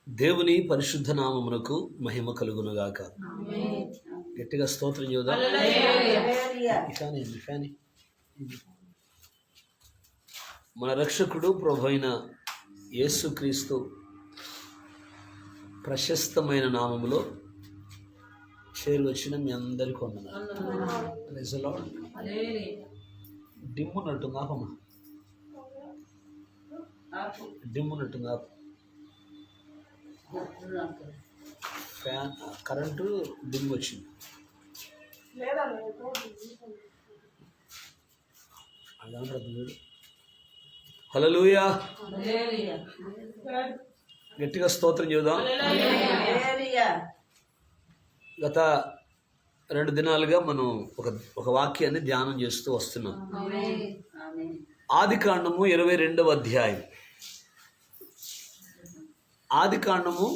దేవుని పరిశుద్ధ నామమునకు మహిమ కలుగునుగాక. గట్టిగా స్తోత్రం చేద్దాం. మన రక్షకుడు ప్రభువైన యేసుక్రీస్తు ప్రశస్తమైన నామములో చేరువచ్చిన మీ అందరికీ వందనాలు. డిమ్మునట్టుందా డిమ్మునట్టుందా ఫ్యాన్ కరెంటు డిమ్ వచ్చింది. హల్లెలూయా, గట్టిగా స్తోత్రం చేద్దాం. గత 2 దినాలుగా మనం ఒక వాక్యాన్ని ధ్యానం చేస్తూ వస్తున్నాం. ఆదికాండము 22వ అధ్యాయం. ఆదికాండము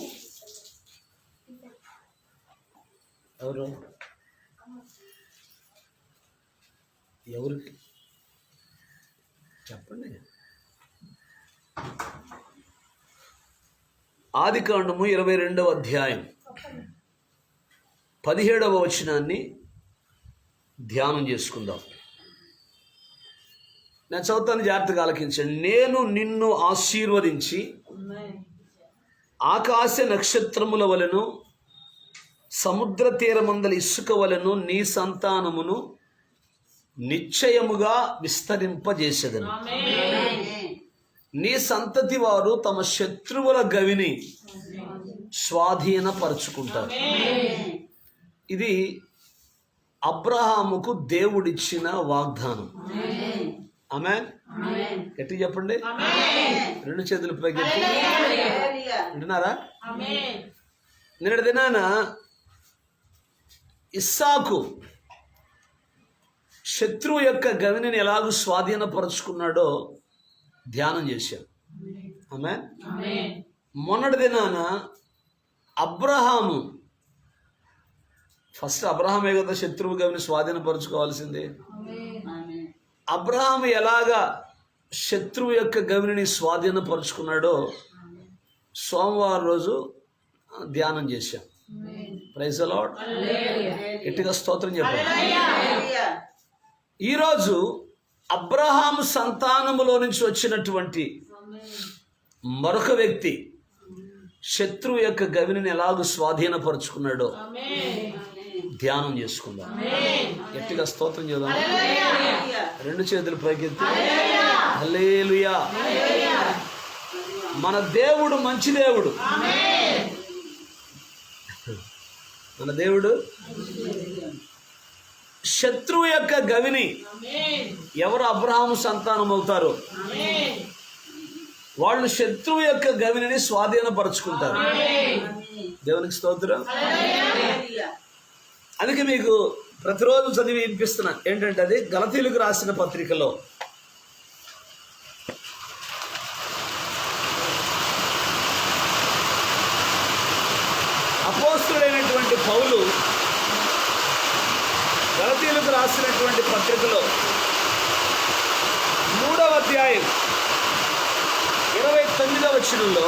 ఎవరికి చెప్పండి. ఆదికాండము 22వ అధ్యాయం 17వ వచనాన్ని ధ్యానం చేసుకుందాం. నేను చదువుతాను, జాగ్రత్తగా ఆలకించండి. నేను నిన్ను ఆశీర్వదించి ఆకాశ నక్షత్రముల వలెను సముద్ర తీరమందల ఇసుక వలెను నీ సంతానమును నిశ్చయముగా విస్తరింపజేసేదను. నీ సంతతి వారు తమ శత్రువుల గవిని స్వాధీనపరుచుకుంటారు. ఇది అబ్రహాముకు దేవుడిచ్చిన వాగ్దానం. ఆమేన్. గట్టి చెప్పండి. 2 చేతులు పైకి వింటున్నారా? నిన్నటి దినాన ఇస్సాకు శత్రువు యొక్క గవిని ఎలాగూ స్వాధీనపరుచుకున్నాడో ధ్యానం చేశాం. ఆమేన్. మొన్నటి దినాన అబ్రహాము, ఫస్ట్ అబ్రహామే కదా శత్రువు గవిని స్వాధీనపరుచుకోవాల్సిందే. అబ్రహాము ఎలాగా శత్రువు యొక్క గవిని స్వాధీనపరుచుకున్నాడో సోమవారం రోజు ధ్యానం చేశాం. Praise the Lord. గట్టిగా స్తోత్రం చెప్పండి. ఈరోజు అబ్రహాము సంతానములో నుంచి వచ్చినటువంటి మరొక వ్యక్తి శత్రువు యొక్క గవిని ఎలాగూ స్వాధీనపరుచుకున్నాడో ధ్యానం చేసుకుందాం. గట్టిగా స్తోత్రం చేద్దాం. 2 చేతులు పైకెత్తి హల్లెలూయా. మన దేవుడు మంచి దేవుడు. మన దేవుడు శత్రువు యొక్క గవిని ఎవరు అబ్రహాము సంతానం అవుతారో వాళ్ళు శత్రువు యొక్క గవిని స్వాధీనపరుచుకుంటారు. దేవునికి స్తోత్రం. అందుకే మీకు ప్రతిరోజు చదివి వినిపిస్తున్నా. ఏంటంటే అది గలతీయులకు రాసిన పత్రికలో అపోస్తలుడైనటువంటి పౌలు గలతీయులకు రాసినటువంటి పత్రికలో 3వ అధ్యాయం 29వ వచనంలో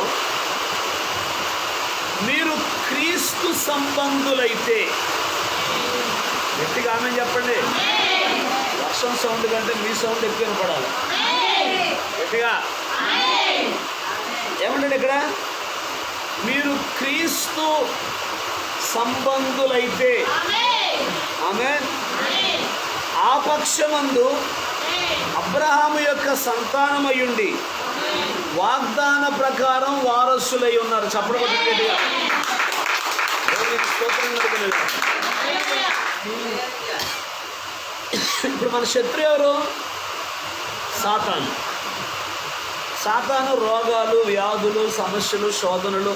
మీరు క్రీస్తు సంబంధులైతే, గట్టిగా ఆమేన్ చెప్పండి. వర్షం సౌండ్ కంటే మీ సౌండ్ ఎక్కువ వినపడాలి. గట్టిగా ఏమంటే ఇక్కడ మీరు క్రీస్తు సంబంధులైతే, ఆమేన్, ఆ పక్షమందు అబ్రహాము యొక్క సంతానమయ్యుండి వాగ్దాన ప్రకారం వారసులై ఉన్నారు. చప్పట్లు కొట్టండి గట్టిగా. ఇప్పుడు మన శత్రు ఎవరు? సాతాను. సాతాను రోగాలు, వ్యాధులు, సమస్యలు, శోధనలు,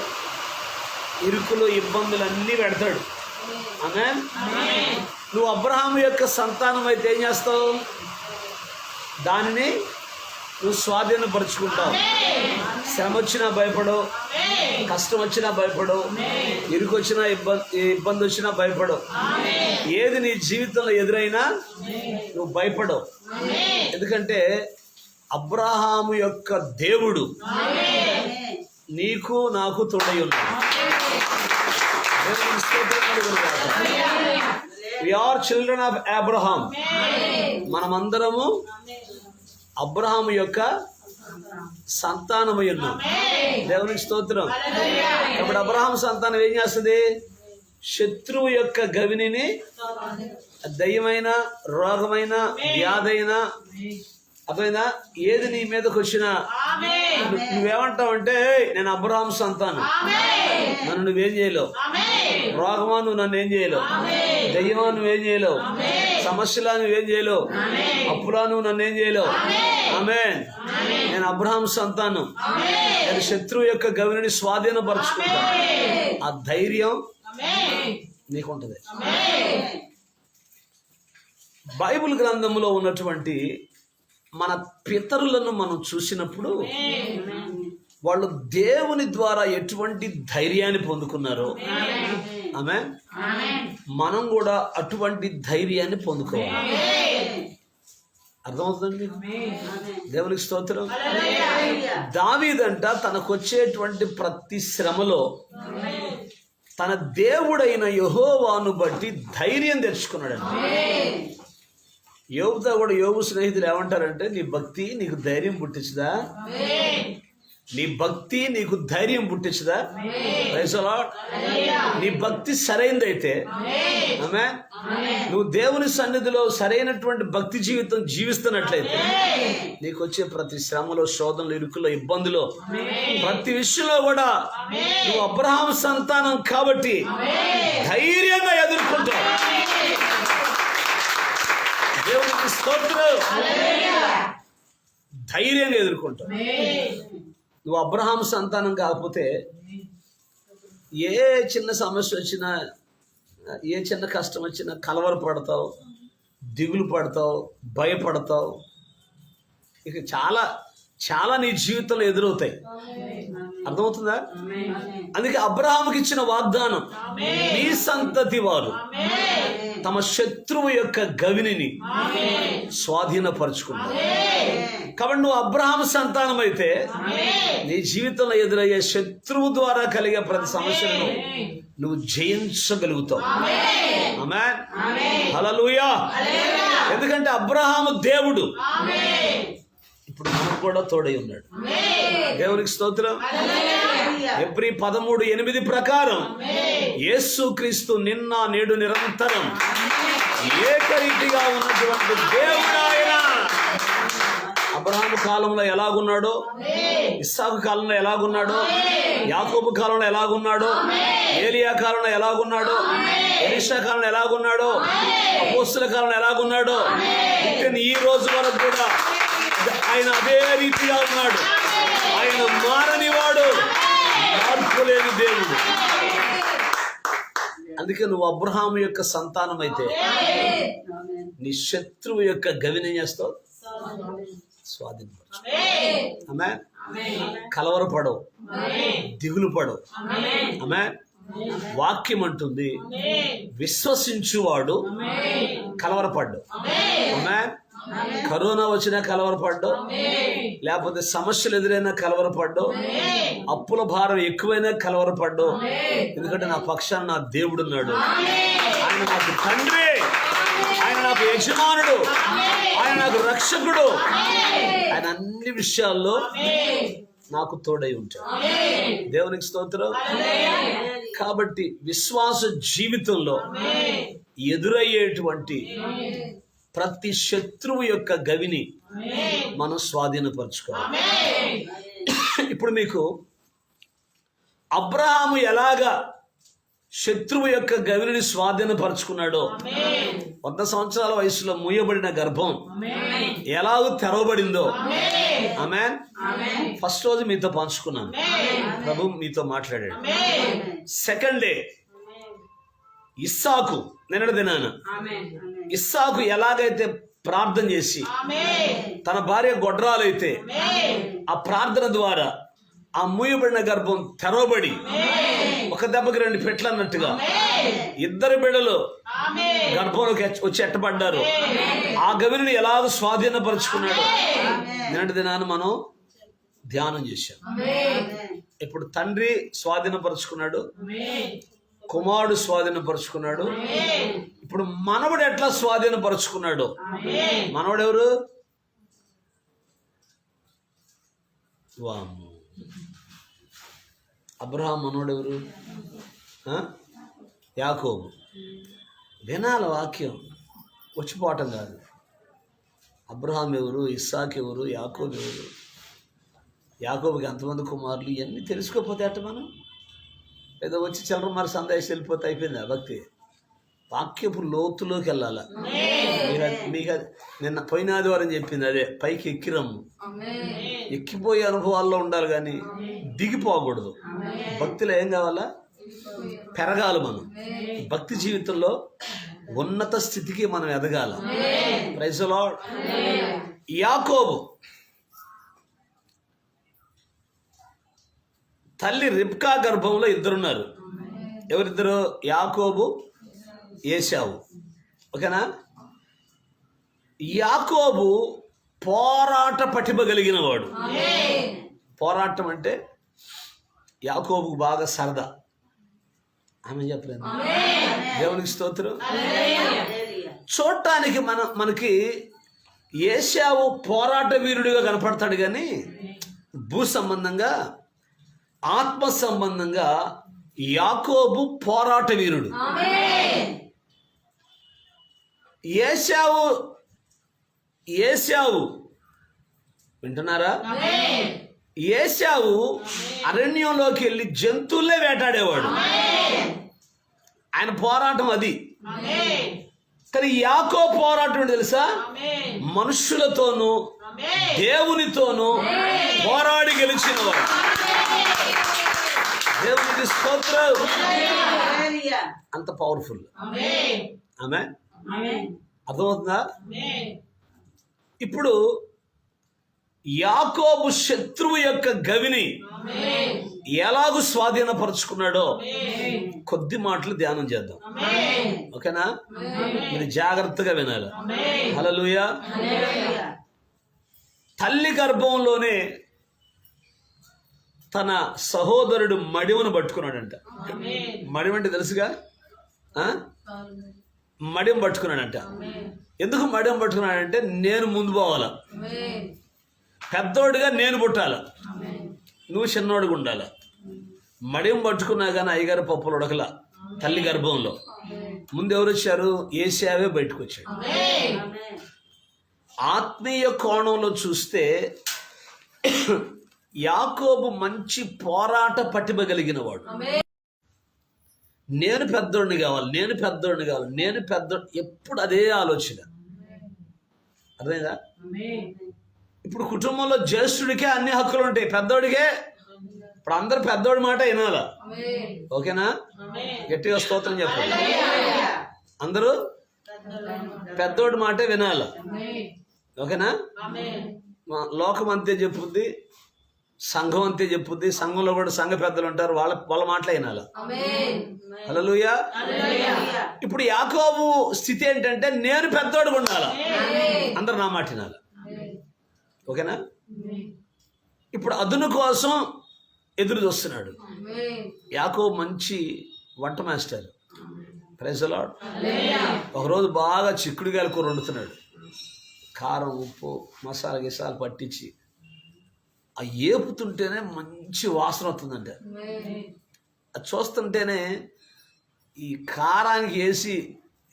ఇరుకులు, ఇబ్బందులు అన్నీ పెడతాడు. ఆమేన్. నువ్వు అబ్రహాము యొక్క సంతానం అయితే ఏం చేస్తావు? దానిని నువ్వు స్వాధీనపరుచుకుంటావు. శ్రమ వచ్చినా భయపడవు, కష్టం వచ్చినా భయపడవు, ఇరుకు వచ్చినా ఇబ్బంది వచ్చినా భయపడవు. ఏది నీ జీవితంలో ఎదురైనా నువ్వు భయపడవు. ఎందుకంటే అబ్రహాము యొక్క దేవుడు నీకు నాకు తోడై ఉన్నాడు. We are children of Abraham. మనమందరము అబ్రహాము యొక్క సంతానమై ఉన్నాం. దేవునికి స్తోత్రం. కాబట్టి అబ్రహాం సంతానం ఏం చేస్తుంది? శత్రువు యొక్క గవినిని, దయ్యమైన, రోగమైన, వ్యాధైన, అర్థమైనా ఏది నీ మీదకి వచ్చినా నువ్వేమంటావు అంటే, నేను అబ్రహాం సంతానం, నన్ను నువ్వేం చేయలేవు. రోగమా నువ్వు నన్ను ఏం చేయలేవు. దయ్యమా నువ్వేం చేయలేవు. సమస్యలా నువ్వేం చేయలేవు. అప్పులా నువ్వు నన్ను ఏం చేయలేవు. ఆమేన్. నేను అబ్రహాం సంతానం, నేను శత్రువు యొక్క గవిని స్వాధీనపరచుకుంటా. ఆ ధైర్యం నీకుంటది. బైబిల్ గ్రంథంలో ఉన్నటువంటి మన పితరులను మనం చూసినప్పుడు వాళ్ళు దేవుని ద్వారా ఎటువంటి ధైర్యాన్ని పొందుకున్నారో, ఆమేన్, మనం కూడా అటువంటి ధైర్యాన్ని పొందుకోవాలి. అర్థమవుతుందండి? దేవునికి స్తోత్రం. దావీదంట తనకొచ్చేటువంటి ప్రతి శ్రమలో తన దేవుడైన యెహోవాను బట్టి ధైర్యం తెచ్చుకున్నాడండి. యోబుతో కూడా యోబు స్నేహితులు ఏమంటారంటే, నీ భక్తి నీకు ధైర్యం పుట్టించదా? నీ భక్తి నీకు ధైర్యం పుట్టించదా? Praise the lord. నీ భక్తి సరైనదైతే, ఆమేన్, నువ్వు దేవుని సన్నిధిలో సరైనటువంటి భక్తి జీవితం జీవిస్తున్నట్లయితే నీకు వచ్చే ప్రతి శ్రమలో, శోధనలు, ఇరుకులో, ఇబ్బందులో, ప్రతి విషయంలో కూడా నువ్వు అబ్రహాం సంతానం కాబట్టి ధైర్యంగా ఎదుర్కొంటావు. దేవునికి స్తోత్రం. ధైర్యంగా ఎదుర్కొంటావు. నువ్వు అబ్రహాం సంతానం కాకపోతే ఏ చిన్న సమస్య వచ్చినా, ఏ చిన్న కష్టం వచ్చినా కలవరపడతావు, దిగులు పడతావు, భయపడతావు. ఇక చాలా చాలా నీ జీవితంలో ఎదురవుతాయి. అర్థమవుతుందా? అందుకే అబ్రహాముకి ఇచ్చిన వాగ్దానం, నీ సంతతి వారు తమ శత్రువు యొక్క గవిని స్వాధీనపరుచుకున్నారు. కాబట్టి నువ్వు అబ్రహాము సంతానం అయితే నీ జీవితంలో ఎదురయ్యే శత్రువు ద్వారా కలిగే ప్రతి సమస్యలను నువ్వు జయించగలుగుతావు. ఆమేన్. హల్లెలూయా. ఎందుకంటే అబ్రహాము దేవుడు ఇప్పుడు మనకు కూడా తోడై ఉన్నాడు. దేవునికి స్తోత్రం. ఎబ్రీ 13:8 ప్రకారం యేసుక్రీస్తు నిన్న నేడు నిరంతరం ఏకరీతిగా ఉన్నటువంటి దేవుడు ఆయన. అబ్రహాము కాలంలో ఎలాగున్నాడో, ఇస్సాకు కాలంలో ఎలాగున్నాడో, యాకోబు కాలంలో ఎలాగున్నాడో, ఏలియా కాలంలో ఎలాగున్నాడో, ఎలీషా కాలంలో ఎలాగున్నాడో, అపోస్తలుల కాలంలో ఎలాగున్నాడో, ఈ రోజు వరకు కూడా ఆయన అదే రీతిగా ఉన్నాడు. ఆయన మారని వాడు, మార్పు లేని దేవుడు. అందుకే నువ్వు అబ్రహాము యొక్క సంతానం అయితే నీ శత్రువు యొక్క గవిని చేస్తావు, స్వాధీనపరచు. ఆమేన్. కలవరపడవు, దిగులు పడవు. ఆమేన్. వాక్యం అంటుంది, విశ్వసించువాడు కలవరపడ్డు. ఆమేన్. కరోనా వచ్చినా కలవరపడ్డు, లేకపోతే సమస్యలు ఎదురైనా కలవరపడ్డు, అప్పుల భారం ఎక్కువైనా కలవరపడ్డు. ఎందుకంటే నా పక్షాన నా దేవుడు ఉన్నాడు. ఆయన నాకు తండ్రి, ఆయన నాకు యజమానుడు, ఆయన నాకు రక్షకుడు. ఆయన అన్ని విషయాల్లో నాకు తోడై ఉంటాడు. దేవునికి స్తోత్రం. కాబట్టి విశ్వాస జీవితంలో ఎదురయ్యేటువంటి ప్రతి శత్రువు యొక్క గవిని మనం స్వాధీనపరచుకోవాలి. ఇప్పుడు మీకు అబ్రహాము ఎలాగా శత్రువు యొక్క గవిని స్వాధీనపరచుకున్నాడో, 100 సంవత్సరాల వయసులో మూయబడిన గర్భం ఎలాగో తెరవబడిందో, ఆమేన్, ఫస్ట్ రోజు మీతో పంచుకున్నాను. ప్రభు మీతో మాట్లాడాడు. సెకండ్ డే ఇస్సాకు, నిన్నటి దినాన ఇస్సాకు ఎలాగైతే ప్రార్థన చేసి తన భార్య గొడ్రాలైతే ఆ ప్రార్థన ద్వారా ఆ మూయబడిన గర్భం తెరవబడి ఒక దెబ్బకి 2 పెట్లు అన్నట్టుగా 2 బిడ్డలు గర్భంలోకి వచ్చి ఎట్టబడ్డారు. ఆ గవిని ఎలాగో స్వాధీనపరుచుకున్నాడు. నిన్నటి దినాన్ని మనం ధ్యానం చేశాం. ఇప్పుడు తండ్రి స్వాధీనపరుచుకున్నాడు, కుమారుడు స్వాధీనపరుచుకున్నాడు. ఇప్పుడు మనవడు ఎట్లా స్వాధీనపరుచుకున్నాడు? మనవడు ఎవరు? వాము అబ్రహాం మనవడు ఎవరు? యాకోబు. వినాల వాక్యం, వచ్చిపోవటం కాదు. అబ్రహాం ఎవరు, ఇస్సాకు ఎవరు, యాకోబు ఎవరు, యాకోబుకి ఎంతమంది కుమారులు, ఇవన్నీ తెలుసుకోకపోతే అట్ట మనం ఏదో వచ్చి చిల్లర మరి సందేశం వెళ్ళిపోతే అయిపోయింది. భక్తి వాక్యపు లోతులోకి వెళ్ళాలా. మీకు నిన్న పోయిన ఆదివారం చెప్పింది అదే, పైకి ఎక్కిరమ్ము, ఎక్కిపోయే అనుభవాల్లో ఉండాలి కానీ దిగిపోకూడదు. భక్తిలో ఏం కావాలా? పెరగాలి. మనం భక్తి జీవితంలో ఉన్నత స్థితికి మనం ఎదగాల. Praise the lord. యాకోబు తల్లి రిబ్కా గర్భంలో ఇద్దరున్నారు. ఎవరిద్దరు? యాకోబు, ఏశావు. ఓకేనా? యాకోబు పోరాట పటిమ కలిగిన వాడు. పోరాటం అంటే యాకోబుకు బాగా సరదా. ఆమె చెప్పలేదు. దేవునికి స్తోత్రం. చూడటానికి మనకి ఏశావు పోరాట వీరుడిగా కనపడతాడు కానీ భూ సంబంధంగా, ఆత్మ సంబంధంగా యాకోబు పోరాట వీరుడు. ఏశావు వింటున్నారా? ఏశావు అరణ్యంలోకి వెళ్ళి జంతువులే వేటాడేవాడు. ఆయన పోరాటం అది. కానీ యాకోబు పోరాటం తెలుసా? మనుషులతోనూ దేవునితోనూ పోరాడి గెలిచినవాడు. దేవునికి స్తోత్రం. అంత పవర్ఫుల్. ఆమె అర్థమవుతుందా? ఇప్పుడు యాకోబు శత్రువు యొక్క గవిని ఎలాగూ స్వాధీనపరుచుకున్నాడో కొద్ది మాటలు ధ్యానం చేద్దాం. ఓకేనా? మీరు జాగ్రత్తగా వినాలి. హల్లెలూయా. తల్లి గర్భంలోనే తన సహోదరుడు మడివను పట్టుకున్నాడంట. మడివంటే తెలుసుగా? మడిం పట్టుకున్నాడంట. ఎందుకు మడిం పట్టుకున్నాడంటే నేను ముందు పోవాల, పెద్దోడిగా నేను పుట్టాల, నువ్వు చిన్నోడిగా ఉండాల. మడిం పట్టుకున్నా కానీ అయ్యగారు పప్పులు ఉడకల. తల్లి గర్భంలో ముందు ఎవరు వచ్చారు? ఏశావే బయటకు వచ్చాడు. ఆత్మీయ కోణంలో చూస్తే యాకోబు మంచి పోరాట పటిమ కలిగిన వాడు. నేను పెద్దోడిని కావాలి, నేను పెద్దోడిని కావాలి, నేను పెద్దోడు, ఎప్పుడు అదే ఆలోచన. అర్థమైందా? ఇప్పుడు కుటుంబంలో జ్యేష్ఠుడికే అన్ని హక్కులు ఉంటాయి, పెద్దోడికే. ఇప్పుడు అందరు పెద్దోడి మాట వినాలా. ఓకేనా? గట్టిగా స్తోత్రం చెప్పండి. అందరూ పెద్దోడి మాటే వినాల. ఓకేనా? లోకం అంతే చెప్పుద్ది, సంఘం అంతే చెప్పుద్ది. సంఘంలో కూడా సంఘ పెద్దలు ఉంటారు, వాళ్ళ మాటలే వినాలి. హల్లెలూయా. ఇప్పుడు యాకోబు స్థితి ఏంటంటే నేను పెద్దోడుగా ఉండాలా, అందరు నా మాట వినాలి. ఓకేనా? ఇప్పుడు అదును కోసం ఎదురు చూస్తున్నాడు. యాకోబు మంచి వంట మాస్టర్. Praise the lord. ఒకరోజు బాగా చిక్కుడుగాయల కూర వండుతున్నాడు. కారం, ఉప్పు, మసాలా గిసాలు పట్టించి ఆ ఏపుతుంటేనే మంచి వాసన వస్తుందంట. అది చూస్తుంటేనే ఈ కారానికి వేసి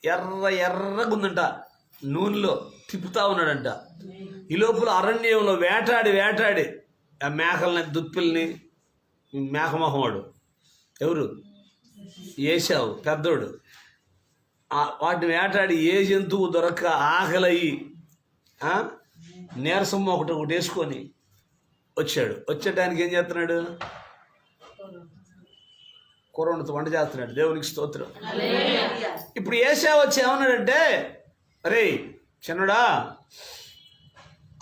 ఎర్రగా ఉందంట, నూనెలో తిప్పుతా ఉన్నాడంట. ఈ లోపల అరణ్యంలో వేటాడి ఆ మేకల్ని, దుప్పిల్ని, మేకమొహమాడు ఎవరు? ఏశావు పెద్దోడు. వాటిని వేటాడి ఏ జంతువు దొరక్క ఆకలయ్యి నీరసం ఒకటి వేసుకొని వచ్చాడు. వచ్చేటానికి ఏం చేస్తున్నాడు? కూర వంట చేస్తున్నాడు. దేవునికి స్తోత్రం. ఇప్పుడు ఏశావు వచ్చి ఏమన్నాడంటే, అరే చిన్నడా,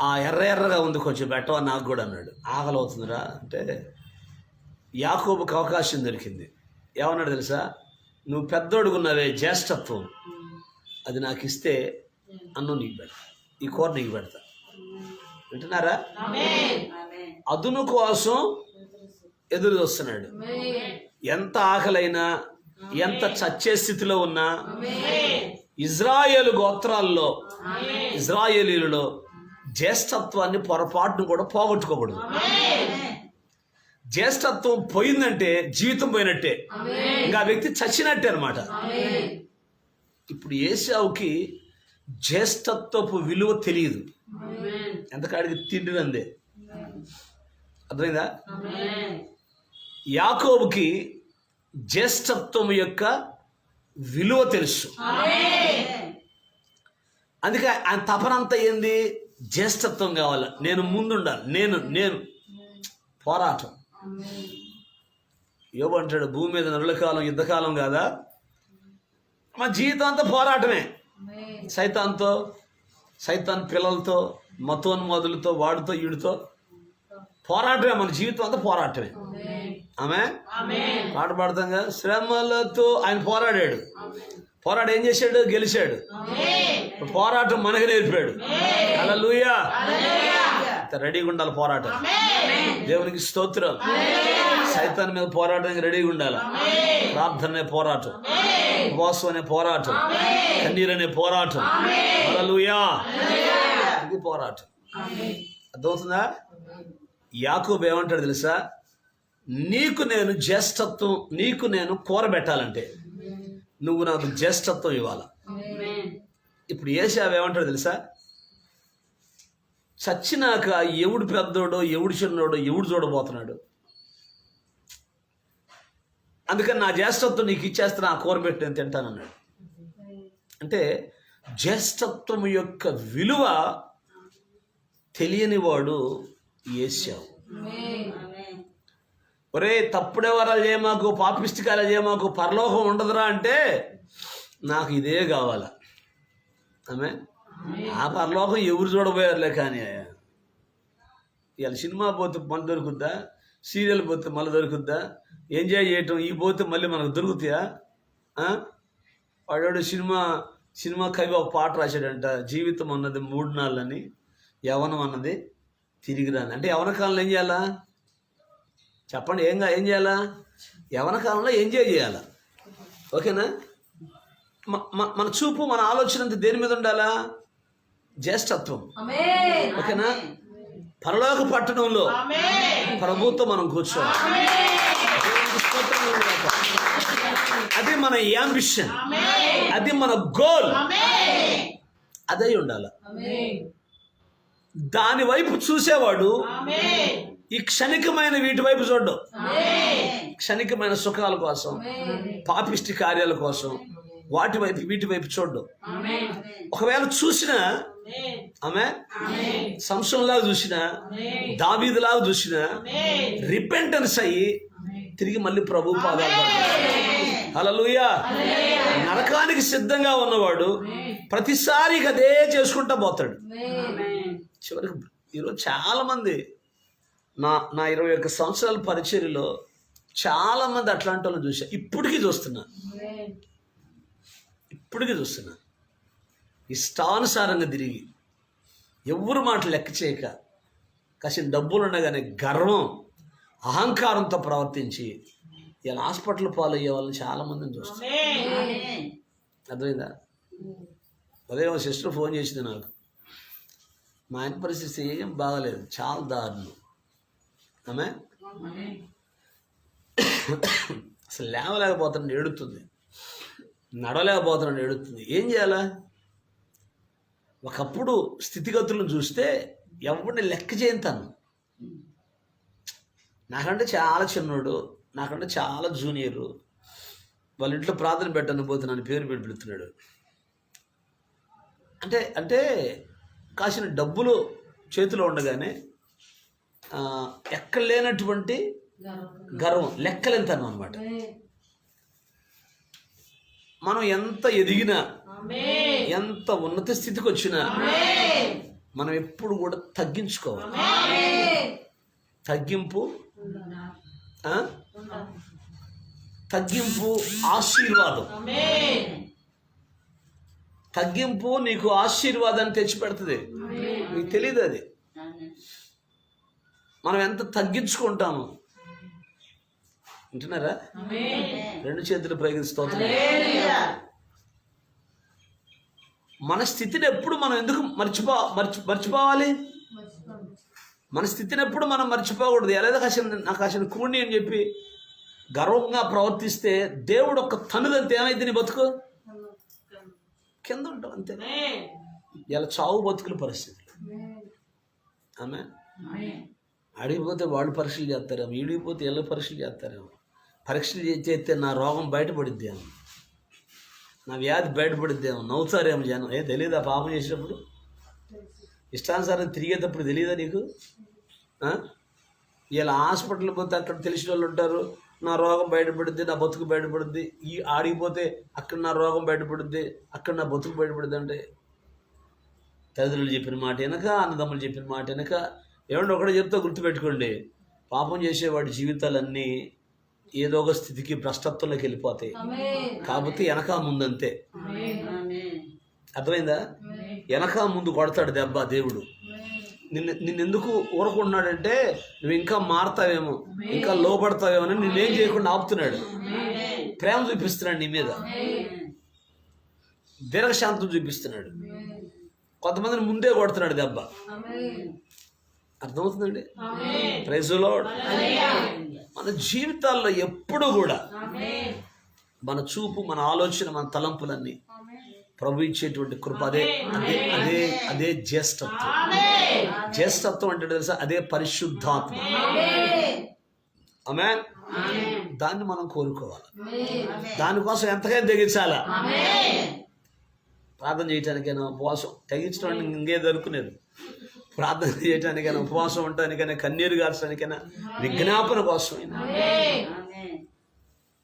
ఆ ఎర్రగా ఉంది, కొంచెం పెట్టవా నాకు కూడా అన్నాడు. ఆకలి అవుతుందిరా అంటే యాకోబుకి అవకాశం దొరికింది. ఏమన్నాడు తెలుసా? నువ్వు పెద్దోడుకున్నావే, జ్యేష్ఠత్వం, అది నాకు ఇస్తే అన్నం నీకు పెడతా, ఈ కూర నీకు పెడతా. వింటున్నారా? అదును కోసం ఎదురు చూస్తున్నాడు. ఎంత ఆకలైనా, ఎంత చచ్చే స్థితిలో ఉన్నా, ఇజ్రాయేలు గోత్రాల్లో, ఇజ్రాయేలీలలో జ్యేష్ఠత్వాన్ని పొరపాటును కూడా పోగొట్టుకోకూడదు. జ్యేష్ఠత్వం పోయిందంటే జీవితం పోయినట్టే, ఇంకా ఆ వ్యక్తి చచ్చినట్టే అనమాట. ఇప్పుడు ఏశావుకి జ్యేష్ఠత్వపు విలువ తెలియదు, ఎంతకాడికి తిండినందే. అర్థమైందా? యాకోబుకి జ్యేష్ఠత్వం యొక్క విలువ తెలుసు. అందుకే ఆయన తపనంతా ఏంది? జ్యేష్ఠత్వం కావాలి, నేను ముందుండాలి, నేను పోరాటం. యోబు అంటాడు, భూమి మీద నరుల కాలం యుద్ధకాలం కాదా, మా జీవితం అంతా పోరాటమే. సైతాన్ పిల్లలతో, మతోన్మాదులతో, వాడితో వీడితో పోరాటమే. మన జీవితం అంతా పోరాటమే. ఆమె పాట పాడతాంగా, శ్రమలతో ఆయన పోరాడాడు. ఏం చేశాడు? గెలిచాడు. పోరాటం మనకు నేర్పాడు. హల్లెలూయా. రెడీగా ఉండాలి పోరాటం. దేవునికి స్తోత్రం. సైతాన్ మీద పోరాటానికి రెడీగా ఉండాలి. ప్రార్థన అనే పోరాటం, ఉపవాసం అనే పోరాటం, కన్నీరు అనే పోరాటం. హల్లెలూయా. ఇది పోరాటం. అర్థమవుతుందా? యాకోబు ఏమంటాడు తెలుసా? నీకు నేను జ్యేష్ఠత్వం, నీకు నేను కూరబెట్టాలంటే నువ్వు నాకు జ్యేష్ఠత్వం ఇవ్వాల. ఇప్పుడు ఏశావు ఏమంటాడు తెలుసా? చచ్చినాక ఎవడు పెద్దోడో, ఎవడు చిన్నోడో, ఎవడు చూడబోతున్నాడు. అందుకని నా జ్యేష్ఠత్వం నీకు ఇచ్చేస్తున్నా, ఆ కూరబెట్టి నేను తింటానన్నాడు. అంటే జ్యేష్ఠత్వం యొక్క విలువ తెలియని వాడు ఏశావు. ఒరే, తప్పుడే వరాలు చేయమాకు, పాపిష్టికాలు చేయమాకు, పరలోకం ఉండదురా అంటే నాకు ఇదే కావాలా. ఆమె ఆ పరలోకం ఎవరు చూడబోయారులే. కానీ ఇవాళ సినిమా పోతే మళ్ళీ దొరుకుద్దా, సీరియల్ పోతే మళ్ళీ దొరుకుద్దా, ఎంజాయ్ చేయటం ఈ పోతే మళ్ళీ మనకు దొరుకుతాయా? వాడు సినిమా కవి ఒక పాట రాశాడంట, జీవితం అన్నది 3 నాళ్ళని, యవనం అన్నది తిరిగి రాని. అంటే యవన కాలంలో ఏం చేయాలా చెప్పండి? ఏం చేయాలా? యవన కాలంలో ఎంజాయ్ చేయాలా. ఓకేనా? మన చూపు, మన ఆలోచన అంతా దేని మీద ఉండాలా? జ్యేష్ఠత్వం. ఓకేనా? పరలోక పట్టణంలో ప్రభుత్వం మనం కూర్చోవాలి. అది మన యాంబిషన్, అది మన గోల్, అదే ఉండాలి. దాని వైపు చూసేవాడు ఈ క్షణికమైన వీటి వైపు చూడ్డు. క్షణికమైన సుఖాల కోసం, పాపిష్టి కార్యాల కోసం వీటి వైపు చూడ్డు. ఒకవేళ చూసినా ఆమె సంసోనులాగా చూసినా, దావీదులాగా చూసినా రిపెంటెన్స్ అయ్యి తిరిగి మళ్ళీ ప్రభు పాదాలు. హల్లెలూయా. నరకానికి సిద్ధంగా ఉన్నవాడు ప్రతిసారి అదే చేసుకుంటా పోతాడు. చివరికి ఈరోజు చాలా మంది నా 21 సంవత్సరాల పరిచర్యలో చాలా మంది అట్లాంటి వాళ్ళని చూసా. ఇప్పటికీ చూస్తున్నా ఇష్టానుసారంగా తిరిగి, ఎవరు మాట లెక్క చేయక, కాసిన డబ్బులు ఉండగానే గర్వం, అహంకారంతో ప్రవర్తించి ఇలా హాస్పిటల్ పాలయ్యే వాళ్ళని చాలా మందిని చూస్తాను. అర్థమైందా? అదే మా సిస్టర్ ఫోన్ చేసింది నాకు, మా ఆయన పరిస్థితి ఏం బాగలేదు, చాలా దారుణం. ఆమె అసలు లేవలేకపోతున్నాడు, ఏడుతుంది, నడవలేకపోతున్నాడు, ఏడుతుంది. ఏం చేయాలా? ఒకప్పుడు స్థితిగతులను చూస్తే ఎవరిని లెక్క చేయంతాను. నాకంటే చాలా చిన్నోడు, నాకంటే చాలా జూనియరు, వాళ్ళ ఇంట్లో ప్రార్థన పెట్టను పోతే నన్ను పేరు పెట్టి పెడుతున్నాడు. అంటే కాసిన డబ్బులు చేతిలో ఉండగానే ఎక్కడ లేనటువంటి గర్వం, లెక్కలెంతను అనమాట. మనం ఎంత ఎదిగినా, ఎంత ఉన్నత స్థితికి వచ్చినా మనం ఎప్పుడు కూడా తగ్గించుకోవాలి. తగ్గింపు ఆశీర్వాదం. తగ్గింపు నీకు ఆశీర్వాదాన్ని తెచ్చిపెడుతుంది, నీకు తెలియదు. అది మనం ఎంత తగ్గించుకుంటాము. వింటున్నారా? 2 చేతులు ప్రయోగించి స్తోత్రం. మన స్థితిని ఎప్పుడు మనం ఎందుకు మర్చిపోవాలి? మన స్థితిని ఎప్పుడు మనం మర్చిపోకూడదు. ఎలాగో నాకు కాసిన కూడిని అని చెప్పి గర్వంగా ప్రవర్తిస్తే దేవుడు ఒక్క తనుదంతే ఏమైంది? నీ బతుకు కింద ఉంటావు అంతే. ఇలా చావు బతుకుల పరిస్థితులు. ఆమె అడిగిపోతే వాళ్ళు పరీక్షలు చేస్తారేమో, ఈడిగిపోతే ఎలా పరీక్షలు చేస్తారేమో. పరీక్షలు చేస్తే నా రోగం బయటపడిద్దేమో, నా వ్యాధి బయటపడిద్దేమో, నవ్వుతారేమో జనం. తెలియదా పాపం చేసేటప్పుడు? ఇష్టానుసారం తిరిగేటప్పుడు తెలియదా నీకు? ఇలా హాస్పిటల్ పోతే అక్కడ తెలిసిన వాళ్ళు ఉంటారు, నా రోగం బయటపడుద్ది, నా బతుకు బయటపడుద్ది. ఈ ఆడిపోతే అక్కడ నా రోగం బయటపడుద్ది, అక్కడ నా బతుకు బయటపడుద్ది. అంటే తల్లిదండ్రులు చెప్పిన మాట వెనక, అన్నదమ్ములు చెప్పిన మాట వెనక ఏమంటే ఒకటే చెప్తా, గుర్తుపెట్టుకోండి. పాపం చేసేవాడి జీవితాలన్నీ ఏదో ఒక స్థితికి భ్రష్టత్వంలోకి వెళ్ళిపోతాయి. కాకపోతే వెనక ముందంతే. అర్థమైందా? వెనక ముందు కొడతాడు దెబ్బ దేవుడు. నిన్నెందుకు ఊరుకుంటున్నాడంటే నువ్వు ఇంకా మారుతావేమో, ఇంకా లోపడతావేమో అని నిన్నేం చేయకుండా ఆపుతున్నాడు. ప్రేమ చూపిస్తున్నాడు నీ మీద, దీర్ఘశాంతం చూపిస్తున్నాడు. కొంతమందిని ముందే కొడుతున్నాడు దెబ్బ. అర్థమవుతుందండి? Praise the Lord. మన జీవితాల్లో ఎప్పుడు కూడా మన చూపు, మన ఆలోచన, మన తలంపులన్నీ ప్రభు ఇచ్చేటువంటి కృప. అదే జ్యేష్ఠత్వం. జ్యేష్ఠత్వం అంటే తెలుసా? అదే పరిశుద్ధాత్మ. ఆమేన్. దాన్ని మనం కోరుకోవాలి. దానికోసం ఎంతకైనా తెగించాలా? ప్రార్థన చేయటానికైనా, ఉపవాసం తెగించడానికి ఇంకే దొరుకునేది. ప్రార్థన చేయటానికైనా, ఉపవాసం ఉండటానికైనా, కన్నీరు గార్చడానికైనా, విజ్ఞాపన కోసమైనా.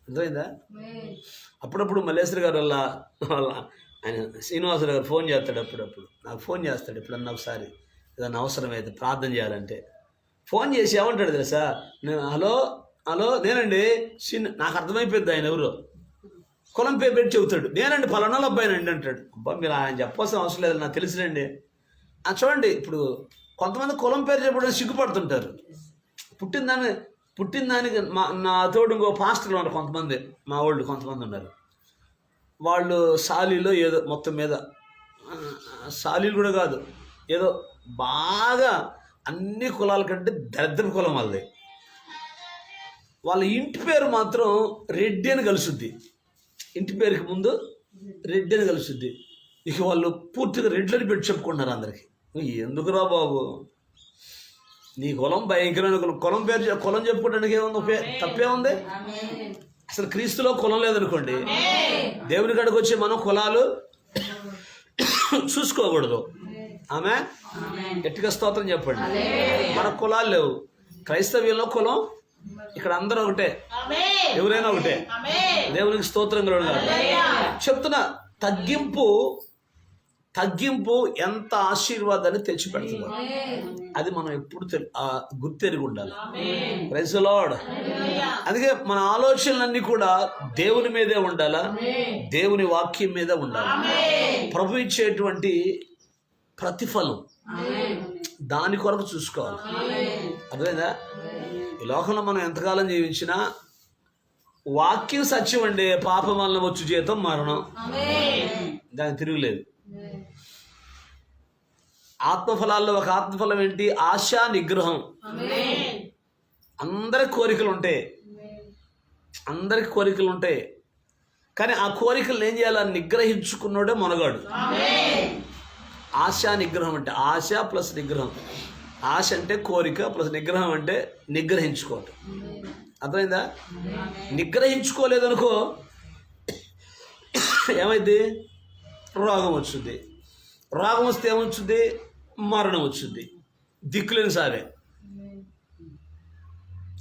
అర్థమైందా? అప్పుడప్పుడు మల్లేశ్వరి గారు వాళ్ళ ఆయన శ్రీనివాసరావు గారు ఫోన్ చేస్తాడు. అప్పుడప్పుడు నాకు ఫోన్ చేస్తాడు. ఎప్పుడన్నా ఒకసారి ఏదన్నా అవసరమైతే ప్రార్థన చేయాలంటే ఫోన్ చేసి ఏమంటాడు తెలుసా? హలో నేనండి. నాకు అర్థమైపోయింది ఆయన ఎవరో. కులం పేరు పెట్టి చెబుతాడు. నేనండి పలానాల అబ్బాయినండి అంటాడు. అబ్బా మీరు ఆయన చెప్పాల్సిన అవసరం లేదు, నాకు తెలిసినండి. చూడండి, ఇప్పుడు కొంతమంది కులం పేరు చెప్పడం సిగ్గుపడుతుంటారు. పుట్టిన దానికి నా తోడు ఇంకో పాస్టర్లు ఉన్నారు కొంతమంది, మా వాళ్ళు కొంతమంది ఉన్నారు. వాళ్ళు సాలీలో ఏదో మొత్తం మీద సాలీలు కూడా కాదు, ఏదో బాగా అన్ని కులాల కంటే దరిద్ర కులం వాళ్ళది. వాళ్ళ ఇంటి పేరు మాత్రం రెడ్డి అని కలుసుద్ది. ఇంటి పేరుకి ముందు రెడ్డి అని కలుసుద్ది. ఇక వాళ్ళు పూర్తిగా రెడ్లని పెట్టి చెప్పుకుంటున్నారు అందరికీ. ఎందుకురా బాబు, నీ కులం భయంకరమైన కులం పేరు కులం చెప్పుకోవడానికి ఏముంది? తప్పే ఉంది? అసలు క్రీస్తులో కులం లేదనుకోండి, దేవుని కాడికి వచ్చి మనం కులాలు చూసుకోకూడదు. ఆమె గట్టిగా స్తోత్రం చెప్పండి. మన కులాలు లేవు. క్రైస్తవ్యంలో కులం ఇక్కడ అందరూ ఒకటే, ఎవరైనా ఒకటే. దేవునికి స్తోత్రం కలుగును. చెప్తున్నా, తగ్గింపు ఎంత ఆశీర్వాదాన్ని తెచ్చిపెడుతుంది. అది మనం ఎప్పుడు గుర్తెరిగి ఉండాలి. Praise the Lord. అందుకే మన ఆలోచనలన్నీ కూడా దేవుని మీదే ఉండాలా, దేవుని వాక్యం మీద ఉండాలి. ప్రభు ఇచ్చేటువంటి ప్రతిఫలం దాని కొరకు చూసుకోవాలి. అర్థమైందా? ఈ లోకంలో మనం ఎంతకాలం జీవించినా వాక్యం సత్యం అండి. పాపం వలన వచ్చు జీతం మరణం, దానికి తిరుగులేదు. ఆత్మఫలాల్లో ఒక ఆత్మఫలం ఏంటి? ఆశ, నిగ్రహం. అందరికి కోరికలు ఉంటాయి, కానీ ఆ కోరికలు ఏం చేయాలి? నిగ్రహించుకున్నాడే మనగాడు. ఆశ, నిగ్రహం అంటే ఆశ ప్లస్ నిగ్రహం. ఆశ అంటే కోరిక ప్లస్ నిగ్రహం అంటే నిగ్రహించుకోవటం. అర్థమైందా? నిగ్రహించుకోలేదనుకో ఏమైంది? రోగం వచ్చింది. రోగం వస్తే ఏమొచ్చుద్ది? మరణం వచ్చింది. దిక్కులేని సావే.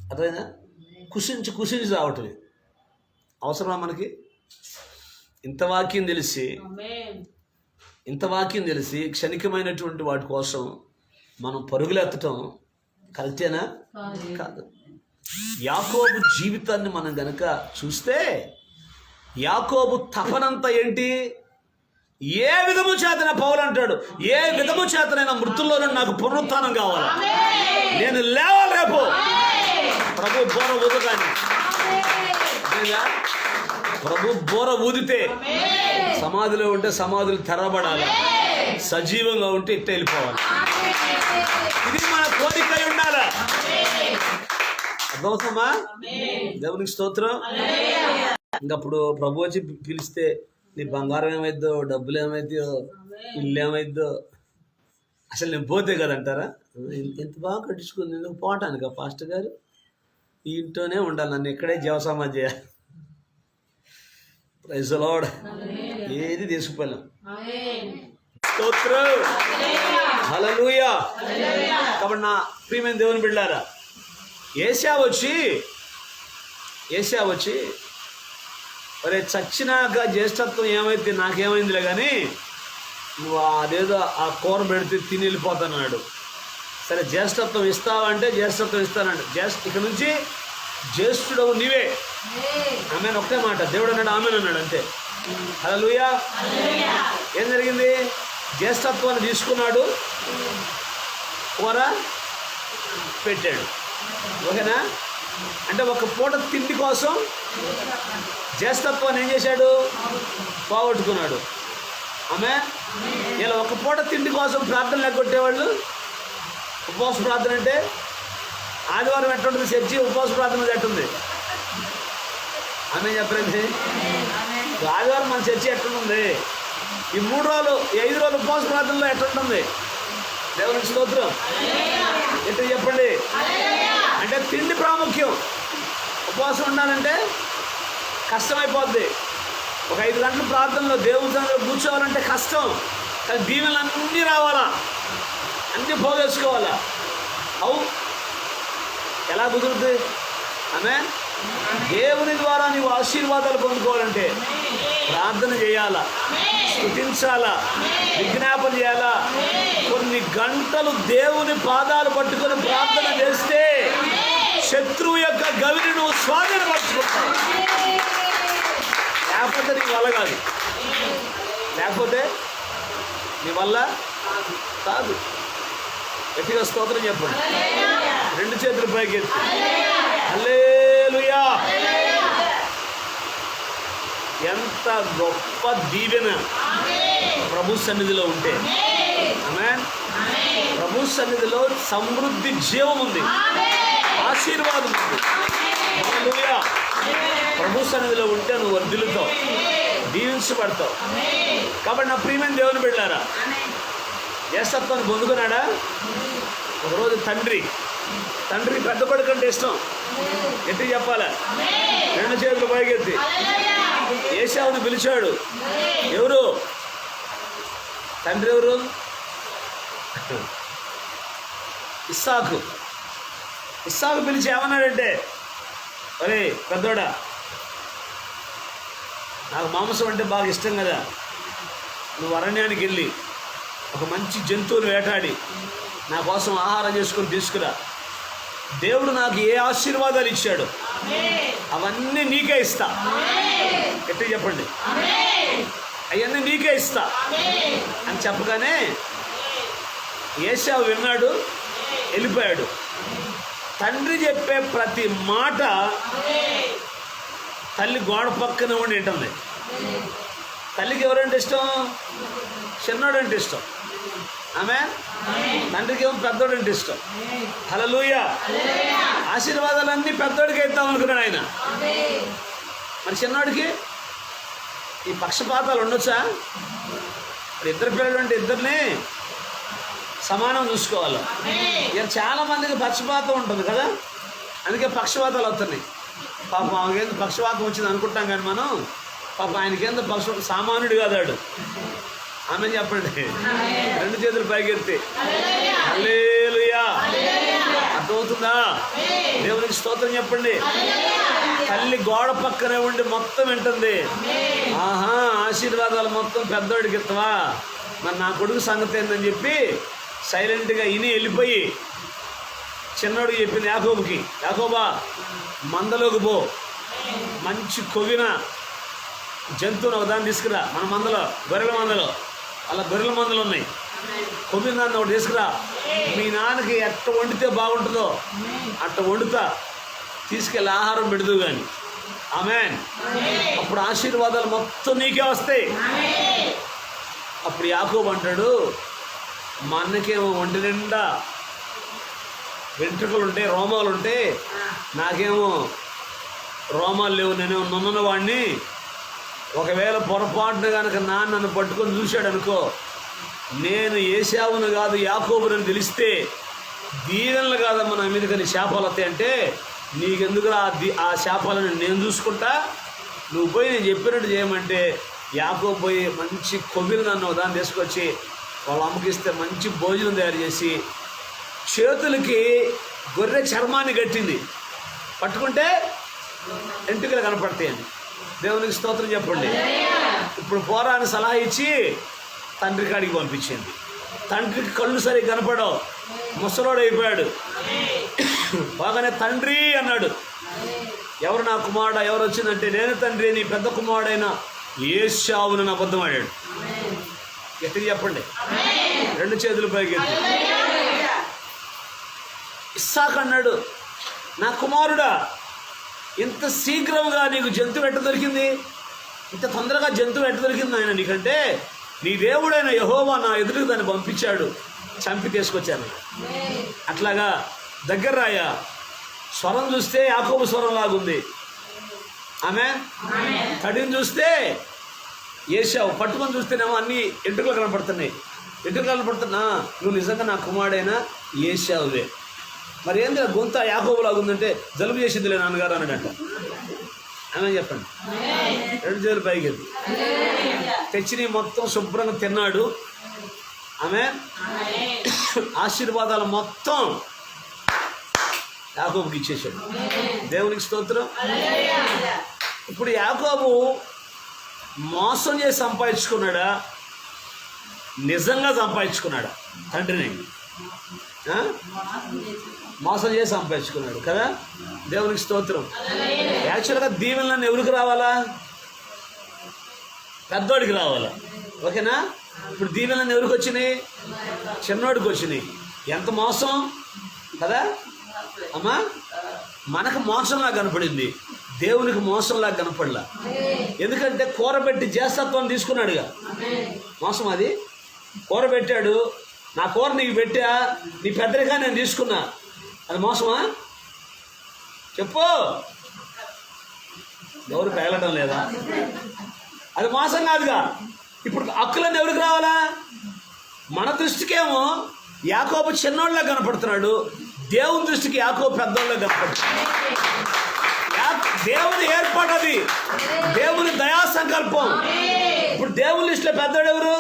అర్థమైందా? కుషించి రావటమే అవసరమా మనకి? ఇంత వాక్యం తెలిసి క్షణికమైనటువంటి వాటి కోసం మనం పరుగులెత్తటం కరెక్టేనా? కాదు. యాకోబు జీవితాన్ని మనం గనక చూస్తే, యాకోబు తపనంతా ఏంటి? ఏ విధము చేతన పౌలు అంటాడు, ఏ విధము చేతనైనా మృతుల్లోనూ నాకు పునరుత్థానం కావాలి, నేను లేవాలి రేపు. ప్రభు బోర ఊదగాని, ప్రభు బోర ఊదితే సమాధిలో ఉంటే సమాధులు తెరబడాలి, సజీవంగా ఉంటే ఇట్ట వెళ్ళిపోవాలి. ఇది మన కోరిక ఉండాలా. అర్థమవుతామా? దేవునికి స్తోత్రం. ఇంకప్పుడు ప్రభు వచ్చి పిలిస్తే నీ బంగారం ఏమైద్దో, డబ్బులు ఏమైద్దో, ఇల్లు ఏమైద్దో, అసలు నేను పోతే కదంటారా? ఎంత బాగా కట్టించుకుంది, నువ్వు పోవటానికి పాస్టర్ గారు ఈ ఇంట్లోనే ఉండాలి, నన్ను ఇక్కడే జీవసమాధి చేయాలి. Praise the Lord. ఏది తీసుకుపోయాం. స్తోత్రం. హల్లెలూయా. కాబట్టి నా ప్రియమైన దేవుని బిడ్డలారా, ఏశావు వచ్చి ఒరే చచ్చినాక జ్యేష్ఠత్వం ఏమైతే నాకేమైందిలే కానీ నువ్వు అదేదో ఆ కూర పెడితే తిని వెళ్ళిపోతానన్నాడు. సరే జ్యేష్ఠత్వం ఇస్తావంటే జ్యేష్ఠత్వం ఇస్తానండి. ఇక్కడ నుంచి జ్యేష్ఠుడవు నీవే. ఆమెను ఒకే మాట దేవుడు అన్నాడు, ఆమెను అన్నాడు, అంతే. హల్లెలూయా. ఏం జరిగింది? జ్యేష్ఠత్వాన్ని తీసుకున్నాడు, కూర పెట్టాడు. ఓకేనా? అంటే ఒక పూట తిండి కోసం జ్యేష్ఠత్వాన్ని ఏం చేశాడు? పోగొట్టుకున్నాడు. ఆమె ఇలా ఒక పూట తిండి కోసం ప్రార్థన లేకొట్టేవాళ్ళు. ఉపవాస ప్రార్థన అంటే ఆదివారం ఎట్లుంటుంది, చర్చి ఉపవాస ప్రార్థన ఎట్టుంది? ఆమె చెప్పలేదు. ఆదివారం మన చర్చి ఎట్లుంటుంది? ఈ 3 రోజులు, ఈ 5 రోజులు ఉపవాస ప్రార్థనలో ఎట్లుంటుంది? దేవునికి స్తోత్రం. ఎట్లా చెప్పండి? అంటే తిండి ప్రాముఖ్యం. ఉపవాసం ఉండాలంటే కష్టమైపోద్ది. ఒక 5 గంటల ప్రార్థనలో దేవుని దగ్గర కూర్చోవాలంటే కష్టం. కానీ దీవెనలు అన్నీ రావాలా, అన్నీ పోగేసుకోవాలా. ఎలా కుదురుతుంది? ఆమె దేవుని ద్వారా నీవు ఆశీర్వాదాలు పొందుకోవాలంటే ప్రార్థన చేయాలా, స్తుతించాలా, విజ్ఞాపన చేయాలా. కొన్ని గంటలు దేవుని పాదాలు పట్టుకొని ప్రార్థన చేస్తే శత్రువు యొక్క గవిని నువ్వు స్వాధీనపరుచుకుంటావు. లేకపోతే నీ వల్ల కాదు, లేకపోతే నీ వల్ల కాదు. గట్టిగా స్తోత్రం చెప్పండి. 2 చేతులు పైకెత్తి హల్లెలూయా. ఎంత గొప్ప దీవెన ప్రభు సన్నిధిలో ఉంటే. ఆమేన్. ప్రభు సన్నిధిలో సమృద్ధి జీవం ఉంది, ఆశీర్వాదం ఉంది. హల్లెలూయా. ప్రభు సన్నిధిలో ఉంటే నువ్వు వర్ధిల్లుతావు, దీవించబడతావు. కాబట్టి నా ప్రియమైన దేవుని బిడ్డలారా, జ్యేష్ఠత్వాన్ని పొందుకున్నాడా? ఒకరోజు తండ్రి పెద్ద కొడుకు అంటే ఇష్టం. ఎట్టి చెప్పాలా? 2 చేతులు పైకెత్తి ఏశావుని పిలిచాడు. ఎవరు? తండ్రి ఎవరు? ఇస్సాకు పిలిచి ఏమన్నాడంటే, ఒరే పెద్దోడా, నాకు మాంసం అంటే బాగా ఇష్టం కదా, నువ్వు అరణ్యానికి వెళ్ళి ఒక మంచి జంతువుని వేటాడి నా కోసం ఆహారం చేసుకొని తీసుకురా. దేవుడు నాకు ఏ ఆశీర్వాదాలు ఇచ్చాడు అవన్నీ నీకే ఇస్తా. ఎట్లా చెప్పండి? అవన్నీ నీకే ఇస్తా అని చెప్పగానే ఏశావు విన్నాడు, వెళ్ళిపోయాడు. తండ్రి చెప్పే ప్రతి మాట తల్లి గోడ పక్కన ఉండి వింటుంది. తల్లికి ఎవరంటే ఇష్టం? చిన్నోడు అంటే ఇష్టం. ఆమె తండ్రికి ఏమో పెద్దోడు అంటే ఇష్టం. హల్లెలూయా. ఆశీర్వాదాలన్నీ పెద్దోడికి ఇద్దాం అనుకున్నాడు ఆయన. మరి చిన్నోడికి ఈ పక్షపాతాలు ఉండొచ్చా? మరి 2 పిల్లలు అంటే 2ని సమానం చూసుకోవాలి. ఇక చాలా మందికి పక్షపాతం ఉంటుంది కదా, అందుకే పక్షపాతాలు వస్తున్నాయి. పాపం ఆమెకేందో పక్షపాతం వచ్చింది అనుకుంటాం కానీ మనం, పాపం ఆయనకేందో పక్షపాతం, సామాన్యుడు కాదాడు. ఆమె చెప్పండి. 2 చేతులు పైకెత్తి హల్లెలూయా. అర్థమవుతుందా? దేవునికి స్తోత్రం చెప్పండి. తల్లి గోడ పక్కనే ఉండి మొత్తం వింటుంది. ఆహా, ఆశీర్వాదాలు మొత్తం పెద్దోడికి ఇస్తావా, మరి నా కొడుకు సంగతి ఏందని చెప్పి సైలెంట్గా వెళ్ళిపోయి చిన్నోడికి చెప్పింది యాకోబుకి, యాకోబా మందలోకి పో, మంచి కొవ్విన జంతువుని ఒకదాన్ని తీసుకురా. మన మందలో గొర్రెల మందలో అలా గొర్రెల మందలు ఉన్నాయి. కొమ్మిన దాన్ని ఒకటి తీసుకురా. మీ నాన్నకి ఎట్ట వండితే బాగుంటుందో అట్ట వండుతా, తీసుకెళ్ళి ఆహారం పెడదు కానీ. ఆమేన్. అప్పుడు ఆశీర్వాదాలు మొత్తం నీకే వస్తాయి. అప్పుడు యాకోబు అంటాడు, మా అన్నకేమో ఒంటి నిండా వెంట్రుకలు ఉంటే, రోమాలు ఉంటే, నాకేమో రోమాలు లేవు, నేనేమో నున్న వాడిని. ఒకవేళ పొరపాటున కనుక నాన్న నన్ను పట్టుకొని చూశాడు అనుకో, నేను ఏశావును కాదు యాకోబునని తెలిస్తే దీవెనలు కాదమ్మా నా మీద కానీ శాపాలు వస్తాయి. అంటే నీకెందుకు ఆ శాపాలను నేను చూసుకుంటా, నువ్వు పోయి నేను చెప్పినట్టు చేయమంటే యాకోబు పోయి మంచి కొవ్విలు నన్ను దాన్ని తీసుకొచ్చి వాళ్ళ అమ్మకిస్తే మంచి భోజనం తయారు చేసి చేతులకి గొర్రె చర్మాన్ని కట్టింది. పట్టుకుంటే ఎంటుకలు కనపడతాయండి. దేవునికి స్తోత్రం చెప్పండి. ఇప్పుడు పోరా అని సలహా ఇచ్చి తండ్రి కాడికి పంపించింది. తండ్రికి కళ్ళు సరిగ్గా కనపడవు, ముసలోడు అయిపోయాడు. బాగానే తండ్రి అన్నాడు. ఎవరు నా కుమారుడు, ఎవరు వచ్చిందంటే నేను తండ్రి, నీ పెద్ద కుమారుడైన ఏశావునని అబద్ధం ఆడాడు. గట్టిగా చెప్పండి, రెండు చేతులు పైకి ఎత్తి. ఇస్సాకు అన్నాడు, నా కుమారుడా, ఇంత శీఘ్రంగా నీకు జంతువు ఎట్ట దొరికింది, ఇంత తొందరగా జంతువు ఎట్ట దొరికింది ఆయన నీకంటే నీ దేవుడైన యెహోవా నా ఎదురుకు దాన్ని పంపించాడు, చంపి తీసుకొచ్చాను. అట్లాగా దగ్గర రాయా. స్వరం చూస్తే యాకోబు స్వరం లాగుంది. ఆమేన్. తడిని చూస్తే ఏశావు, పట్టుకొని చూస్తేనేమో అన్ని ఎంట్రుకలు కనపడుతున్నాయి. ఎంట్రుకలు కనపడుతున్నా, నువ్వు నిజంగా నా కుమారుడైనా ఏశావువే. మరి ఏంది గొంత యాకోబు లాగుందంటే జలుబు చేసిందిలే నాన్నగారు అన్నాడంట. ఆమె చెప్పండి, రెండు చేతులు పైకి ఎత్తి. తెచ్చి మొత్తం శుభ్రంగా తిన్నాడు. ఆమె ఆశీర్వాదాలు మొత్తం యాకోబుకి ఇచ్చేసాడు. దేవునికి స్తోత్రం. ఇప్పుడు యాకోబు మోసం చేసి సంపాదించుకున్నాడా, నిజంగా సంపాదించుకున్నాడా? తండ్రిని మోసం చేసి సంపాదించుకున్నాడు కదా. దేవునికి స్తోత్రం. యాక్చువల్గా దీవెనలన్నీ ఎవరికి రావాలా? పెద్దోడికి రావాలా. ఓకేనా? ఇప్పుడు దీవెనలన్నీ ఎవరికి వచ్చినాయి? చిన్నోడికి వచ్చినాయి. ఎంత మోసం కదా అమ్మా. మనకు మోసంలా కనపడింది, దేవునికి మోసంలా కనపడలా. ఎందుకంటే కూరబెట్టి జ్యేష్ఠత్వం తీసుకున్నాడుగా. మోసం అది. కూర పెట్టాడు, నా కూర నీకు పెట్టా, నీ పెద్దరిగా నేను తీసుకున్నా, అది మోసమా? చెప్పు. ఎవరు పేలటం లేదా? అది మోసం కాదుగా. ఇప్పుడు హక్కులన్నీ ఎవరికి రావాలా? మన దృష్టికేమో యాకోబు చిన్నోళ్ళ కనపడుతున్నాడు, దేవుని దృష్టికి యాకోబు పెద్దోళ్ళ కనపడుతున్నాడు. దేవుని ఏర్పాటు అది, దేవుని దయా సంకల్పం. ఇప్పుడు దేవుని లిస్టులో పెద్దోడు ఎవరు?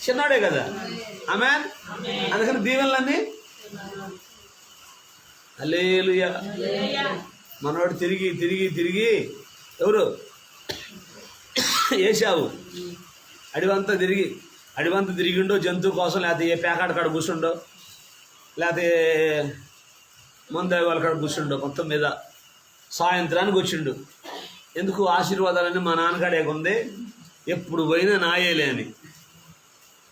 చిన్నోడే కదా. ఆమేన్. అందుకని దీవెనలన్నీ హల్లెలూయా. మనోడు తిరిగి తిరిగి తిరిగి ఎవరు? ఏశావు. అడివంతా తిరిగిండో జంతువు కోసం, లేకపోతే ఏ పేకాట కాడ కూర్చుండో, లేకపోతే మందు వాళ్ళ కాడ కూర్చుండో, మొత్తం మీద సాయంత్రానికి వచ్చిండు. ఎందుకు? ఆశీర్వాదాలన్నీ మా నాన్నగాడే ఉంది, ఎప్పుడు పోయినా నాయేలే అని.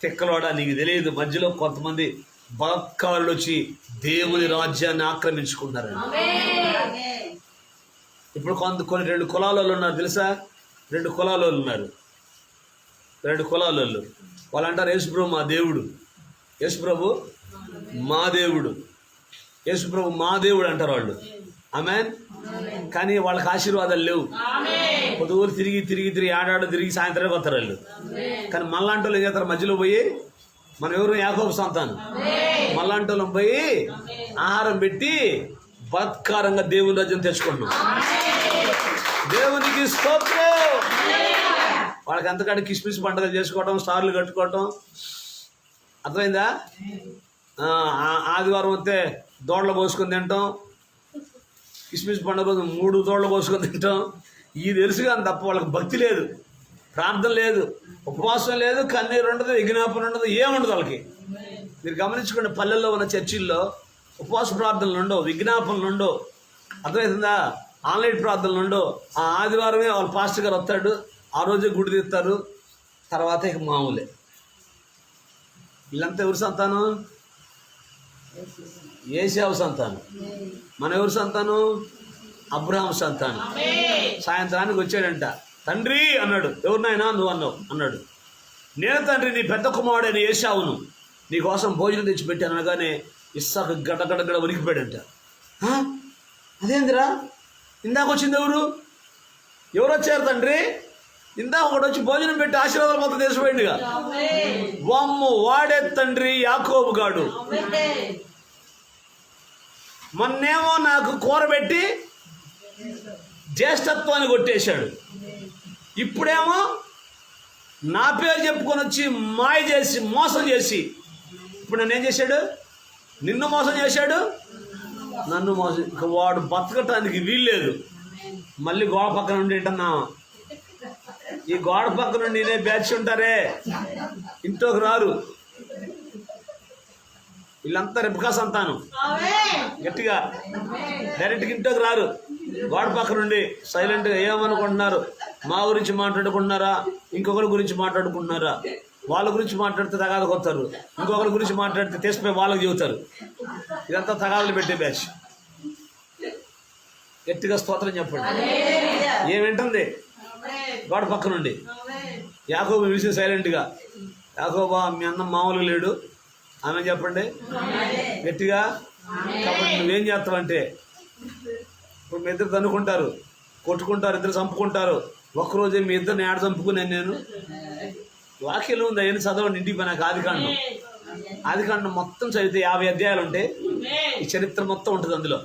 తిక్కలోడా, నీకు తెలియదు, మధ్యలో కొంతమంది బలత్కారులు వచ్చి దేవుని రాజ్యాన్ని ఆక్రమించుకుంటారని. ఇప్పుడు కొన్ని 2 కులాల వాళ్ళు ఉన్నారు తెలుసా? 2 కులాల వాళ్ళు ఉన్నారు. 2 కులాల వాళ్ళు. వాళ్ళు అంటారు యేసుప్రభు మా దేవుడు, యేసుప్రభు మా దేవుడు, యేసుప్రభు మా దేవుడు అంటారు వాళ్ళు. ఆమేన్. కానీ వాళ్ళకి ఆశీర్వాదాలు లేవు. పొద్దుగురు తిరిగి తిరిగి తిరిగి ఆడాడు తిరిగి సాయంత్రానికి వస్తారు వాళ్ళు. కానీ మళ్ళాంటి వాళ్ళు ఏం చేస్తారు? మధ్యలో పోయి, మనం ఎవరు? యాకోబు సంతానం. మళ్ళాంటి వాళ్ళం పోయి ఆహారం పెట్టి బలత్కారంగా దేవుని రాజ్యం తెచ్చుకుంటున్నాం. దేవునికి స్తోత్రం. వాళ్ళకి అంతకంటే కిస్మిస్ పండుగలు చేసుకోవటం, స్టార్లు కట్టుకోవటం, అర్థమైందా? ఆదివారం వస్తే దోళ్ళ పోసుకొని తింటాం, కిస్మిస్ పండుగ రోజు 3 దోళ్ళ పోసుకొని తింటాం. ఇది తెలుసు కానీ తప్ప వాళ్ళకి భక్తి లేదు, ప్రార్థన లేదు, ఉపవాసం లేదు, కన్నీరు ఉండదు, విజ్ఞాపన ఉండదు, ఏముండదు వాళ్ళకి. మీరు గమనించుకోండి, పల్లెల్లో ఉన్న చర్చిల్లో ఉపవాస ప్రార్థనలు ఉండవు, విజ్ఞాపనలు ఉండవు, అర్థమవుతుందా? ఆన్లైన్ ప్రార్థనలు ఉండవు. ఆ ఆదివారమే వాళ్ళ పాస్టర్ గారు వస్తాడు, ఆ రోజే గుడి తీస్తారు, తర్వాత ఇక మామూలే. వీళ్ళంతా ఎవరి సంతానం? ఏశావు సంతానం. మన ఎవరి సంతానం? అబ్రహాం సంతానం. సాయంత్రానికి వచ్చాడంట. తండ్రి అన్నాడు. ఎవరినైనా నువ్వు అన్నావు అన్నాడు. నేను తండ్రి, నీ పెద్ద కుమారుడైన ఏశావును, నీకోసం భోజనం తెచ్చి పెట్టాను అనగానే ఇస్సాకు గడగడగడ వణికిపోయాడంట. అదేందిరా, ఇందాక వచ్చింది ఎవరు వచ్చారు తండ్రి? ఇందాక ఒకటి వచ్చి భోజనం పెట్టి ఆశీర్వాదాలు మొత్తం తెలిసిపోయిందిగా. వామ్ము, వాడే తండ్రి యాకోబు గాడు. మొన్నేమో నాకు కూర పెట్టి జ్యేష్ఠత్వాన్ని కొట్టేశాడు, ఇప్పుడేమో నా పేరు చెప్పుకొని వచ్చి మాయ చేసి మోసం చేసి ఇప్పుడు నన్ను ఏం చేశాడు? నిన్ను మోసం చేశాడు, నన్ను మోసం. ఇక వాడు బతకటానికి వీల్లేదు. మళ్ళీ గోడ పక్కన ఉండి వింటున్నా. ఈ గోడ పక్కన నుండి నేనే బ్యాచ్ ఉంటారే, ఇంట్లోకి రారు. వీళ్ళంతా రెబకా సంతానం. గట్టిగా డైరెక్ట్గా ఇంట్లోకి రారు. గోడ పక్క నుండి సైలెంట్గా ఏమనుకుంటున్నారు? మా గురించి మాట్లాడుకుంటున్నారా? ఇంకొకరి గురించి మాట్లాడుకుంటున్నారా? వాళ్ళ గురించి మాట్లాడితే తగాదకు వస్తారు, ఇంకొకరి గురించి మాట్లాడితే తెచ్చిపోయి వాళ్ళకి చెబుతారు. ఇదంతా తగాదలు పెట్టే బ్యాచ్. గట్టిగా స్తోత్రం చెప్పండి. ఏమింటుంది? గోడ పక్క నుండి యాకోబు పిలిచి సైలెంట్గా, యాకోబా మీ అన్నం మామూలుగా లేడు, ఆమె చెప్పండి గట్టిగా. కాబట్టి నువ్వేం చేస్తావంటే, ఇప్పుడు మీ ఇద్దరు తన్నుకుంటారు, కొట్టుకుంటారు, ఇద్దరు చంపుకుంటారు. ఒక్కరోజే మీ ఇద్దరిని ఏడ చంపుకున్నాను నేను. వాక్యం ఉంది, అవన్నీ చదవండి ఇంటికి పోయి. నాకు ఆదికాండం మొత్తం చదివితే 50 అధ్యాయాలు ఉంటాయి. ఈ చరిత్ర మొత్తం ఉంటుంది అందులో.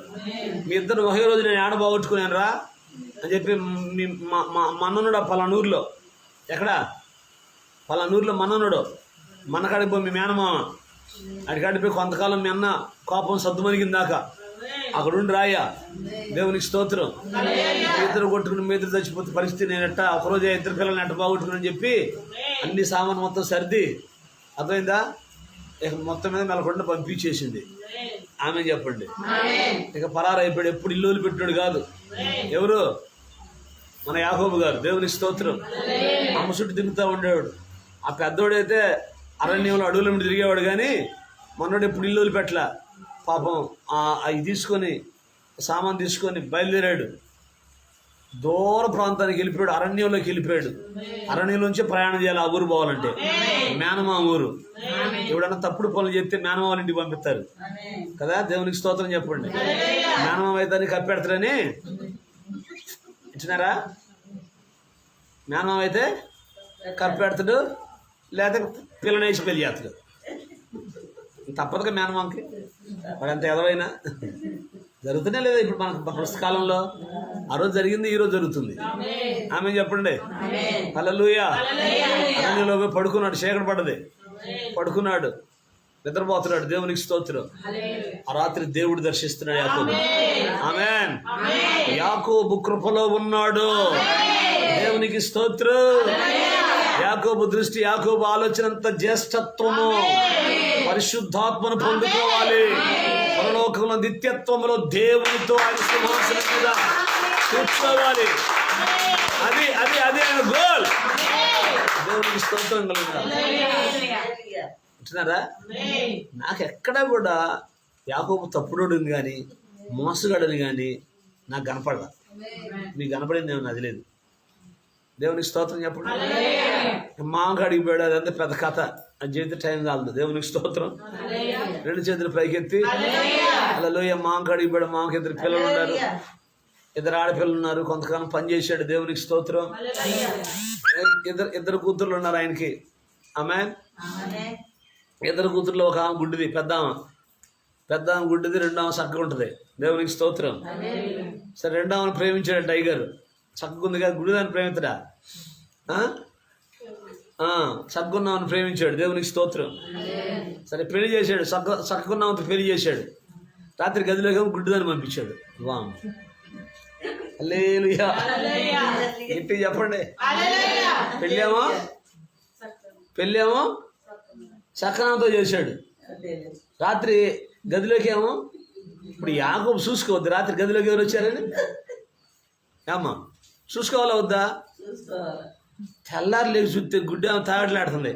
మీ ఇద్దరు ఒకే రోజు నేను ఏడ బాగొట్టుకున్నాను రా అని చెప్పి మన్ననుడు పలానూరులో, ఎక్కడ పలానూరులో మన్ననుడు మనకాడికి పోయి మీ మేనమామ అడికాడిపోయి కొంతకాలం మీ అన్న కోపం సద్దుమణిగిందాక అక్కడుండి రాయ. దేవునికి స్తోత్రం. మీ ఇద్దరు కొట్టుకుని మీ ఇద్దరు చచ్చిపోతే పరిస్థితి నేనెట్ట ఒకరోజు ఇద్దరు పిల్లల్ని ఎట్ట బాగొట్టుకుని చెప్పి అన్ని సామాను మొత్తం సర్ది, అర్థమైందా? ఇక మొత్తం మీద మెలకుండా పంపించేసింది. ఆమె చెప్పండి. ఇక పరారైపోయాడు. ఎప్పుడు ఇల్లు పెట్టాడు కాదు. ఎవరు? మన యాకోబు గారు. దేవునికి స్తోత్రం. అమ్మ చుట్టూ తిరుగుతూ ఉండేవాడు. ఆ పెద్దోడైతే అరణ్యంలో అడవుల మీద తిరిగేవాడు, కానీ మొన్నడు ఎప్పుడు ఇల్లు పెట్టలా. పాపం అవి తీసుకొని సామాన్ తీసుకొని బయలుదేరాడు. దూర ప్రాంతానికి వెళ్ళిపోయాడు, అరణ్యంలోకి వెళ్ళిపోయాడు. అరణ్యంలోంచి ప్రయాణం చేయాలి ఆ ఊరు పోవాలంటే. మేనమా ఊరు. ఎవడన్నా తప్పుడు పనులు చెప్తే మేనమా వాళ్ళ ఇంటికి పంపిస్తారు కదా. దేవునికి స్తోత్రం చెప్పండి. మేనమా అయితే కప్పెడతారని ఇచ్చినారా? మేనమా అయితే కప్పెడతాడు, లేకపోతే పిల్లని వేసి పెళ్లి చేస్తాడు. తప్పదుగా మేనమాకి. వాడు ఎంత ఎదవైనా జరుగుతూనే లేదా ఇప్పుడు మన పుస్తకాలంలో. ఆ రోజు జరిగింది, ఈ రోజు జరుగుతుంది. ఆమె చెప్పండి. హల్లెలూయా. అరణ్యంలో పడుకున్నాడు, చీకటి పడ్డది, పడుకున్నాడు, నిద్రపోతున్నాడు. దేవునికి స్తోత్రం. ఆ రాత్రి దేవుడు దర్శిస్తున్నాడు యాకోబు. ఆమేన్. యాకోబు కృపలో ఉన్నాడు. దేవునికి స్తోత్రం. యాకోబు దృష్టి, యాకోబు ఆలోచన అంత జ్యేష్ఠత్వము, పరిశుద్ధాత్మను పొందుకోవాలి. పరలోకంలో నిత్యత్వంలో దేవునితో ఆయన సింహాసనం మీద కూర్చోవాలి. అది అది అది ఆయన గోల్. దేవునికి స్తోత్రం కలుగుతారు. అంటున్నారా? నాకు ఎక్కడా కూడా యాకోబు తప్పుడోడిని కానీ మోసగాడని కానీ నాకు కనపడదా. మీకు కనపడింది ఏమన్నా? అది లేదు. దేవునికి స్తోత్రం చెప్పండి. మామకాడికి పోయాడు, అదంతా పెద్ద కథ. అది చేతి టైం కాదు. దేవునికి స్తోత్రం. 2 చేతులు పైకెత్తి హల్లెలూయా. మామకాడికి పోయాడు. మామకి 2 పిల్లలు ఉన్నారు, 2 ఆడపిల్లలు ఉన్నారు. కొంతకాలం పనిచేశాడు. దేవునికి స్తోత్రం. ఇద్దరు కూతుర్లు ఉన్నారు ఆయనకి. ఆమేన్. 2 కూతుర్లు, ఒక ఆమె గుడ్డిది, పెద్ద ఆమె గుడ్డిది, 2వ ఆమె చక్కగా ఉంటుంది. దేవునికి స్తోత్రం. సరే, 2వ ఆమెను ప్రేమించాడు టైగర్. చక్కగుంది కదా, గుడిదాన్ని ప్రేమించడా? చక్కగున్నామని ప్రేమించాడు. దేవునికి స్తోత్రం. సరే, పెళ్లి చేశాడు. చక్కగున్నామంత పెళ్లి చేశాడు. రాత్రి గదిలోకి గుడ్డిదాన్ని పంపించాడు. వామ్. హల్లెలూయా. గట్టిగా చెప్పండి. పెళ్ళేమో చక్కనంతో చేశాడు. రాత్రి గదిలోకి ఏమో, ఇప్పుడు యాకోబు చూసుకోవద్దు రాత్రి గదిలోకి ఎవరు వచ్చారని. ఏమ్మా చూసుకోవాలా వద్దా? తెల్లారు లేచి చూస్తే గుడ్డ తాగట్లాడుతుంది.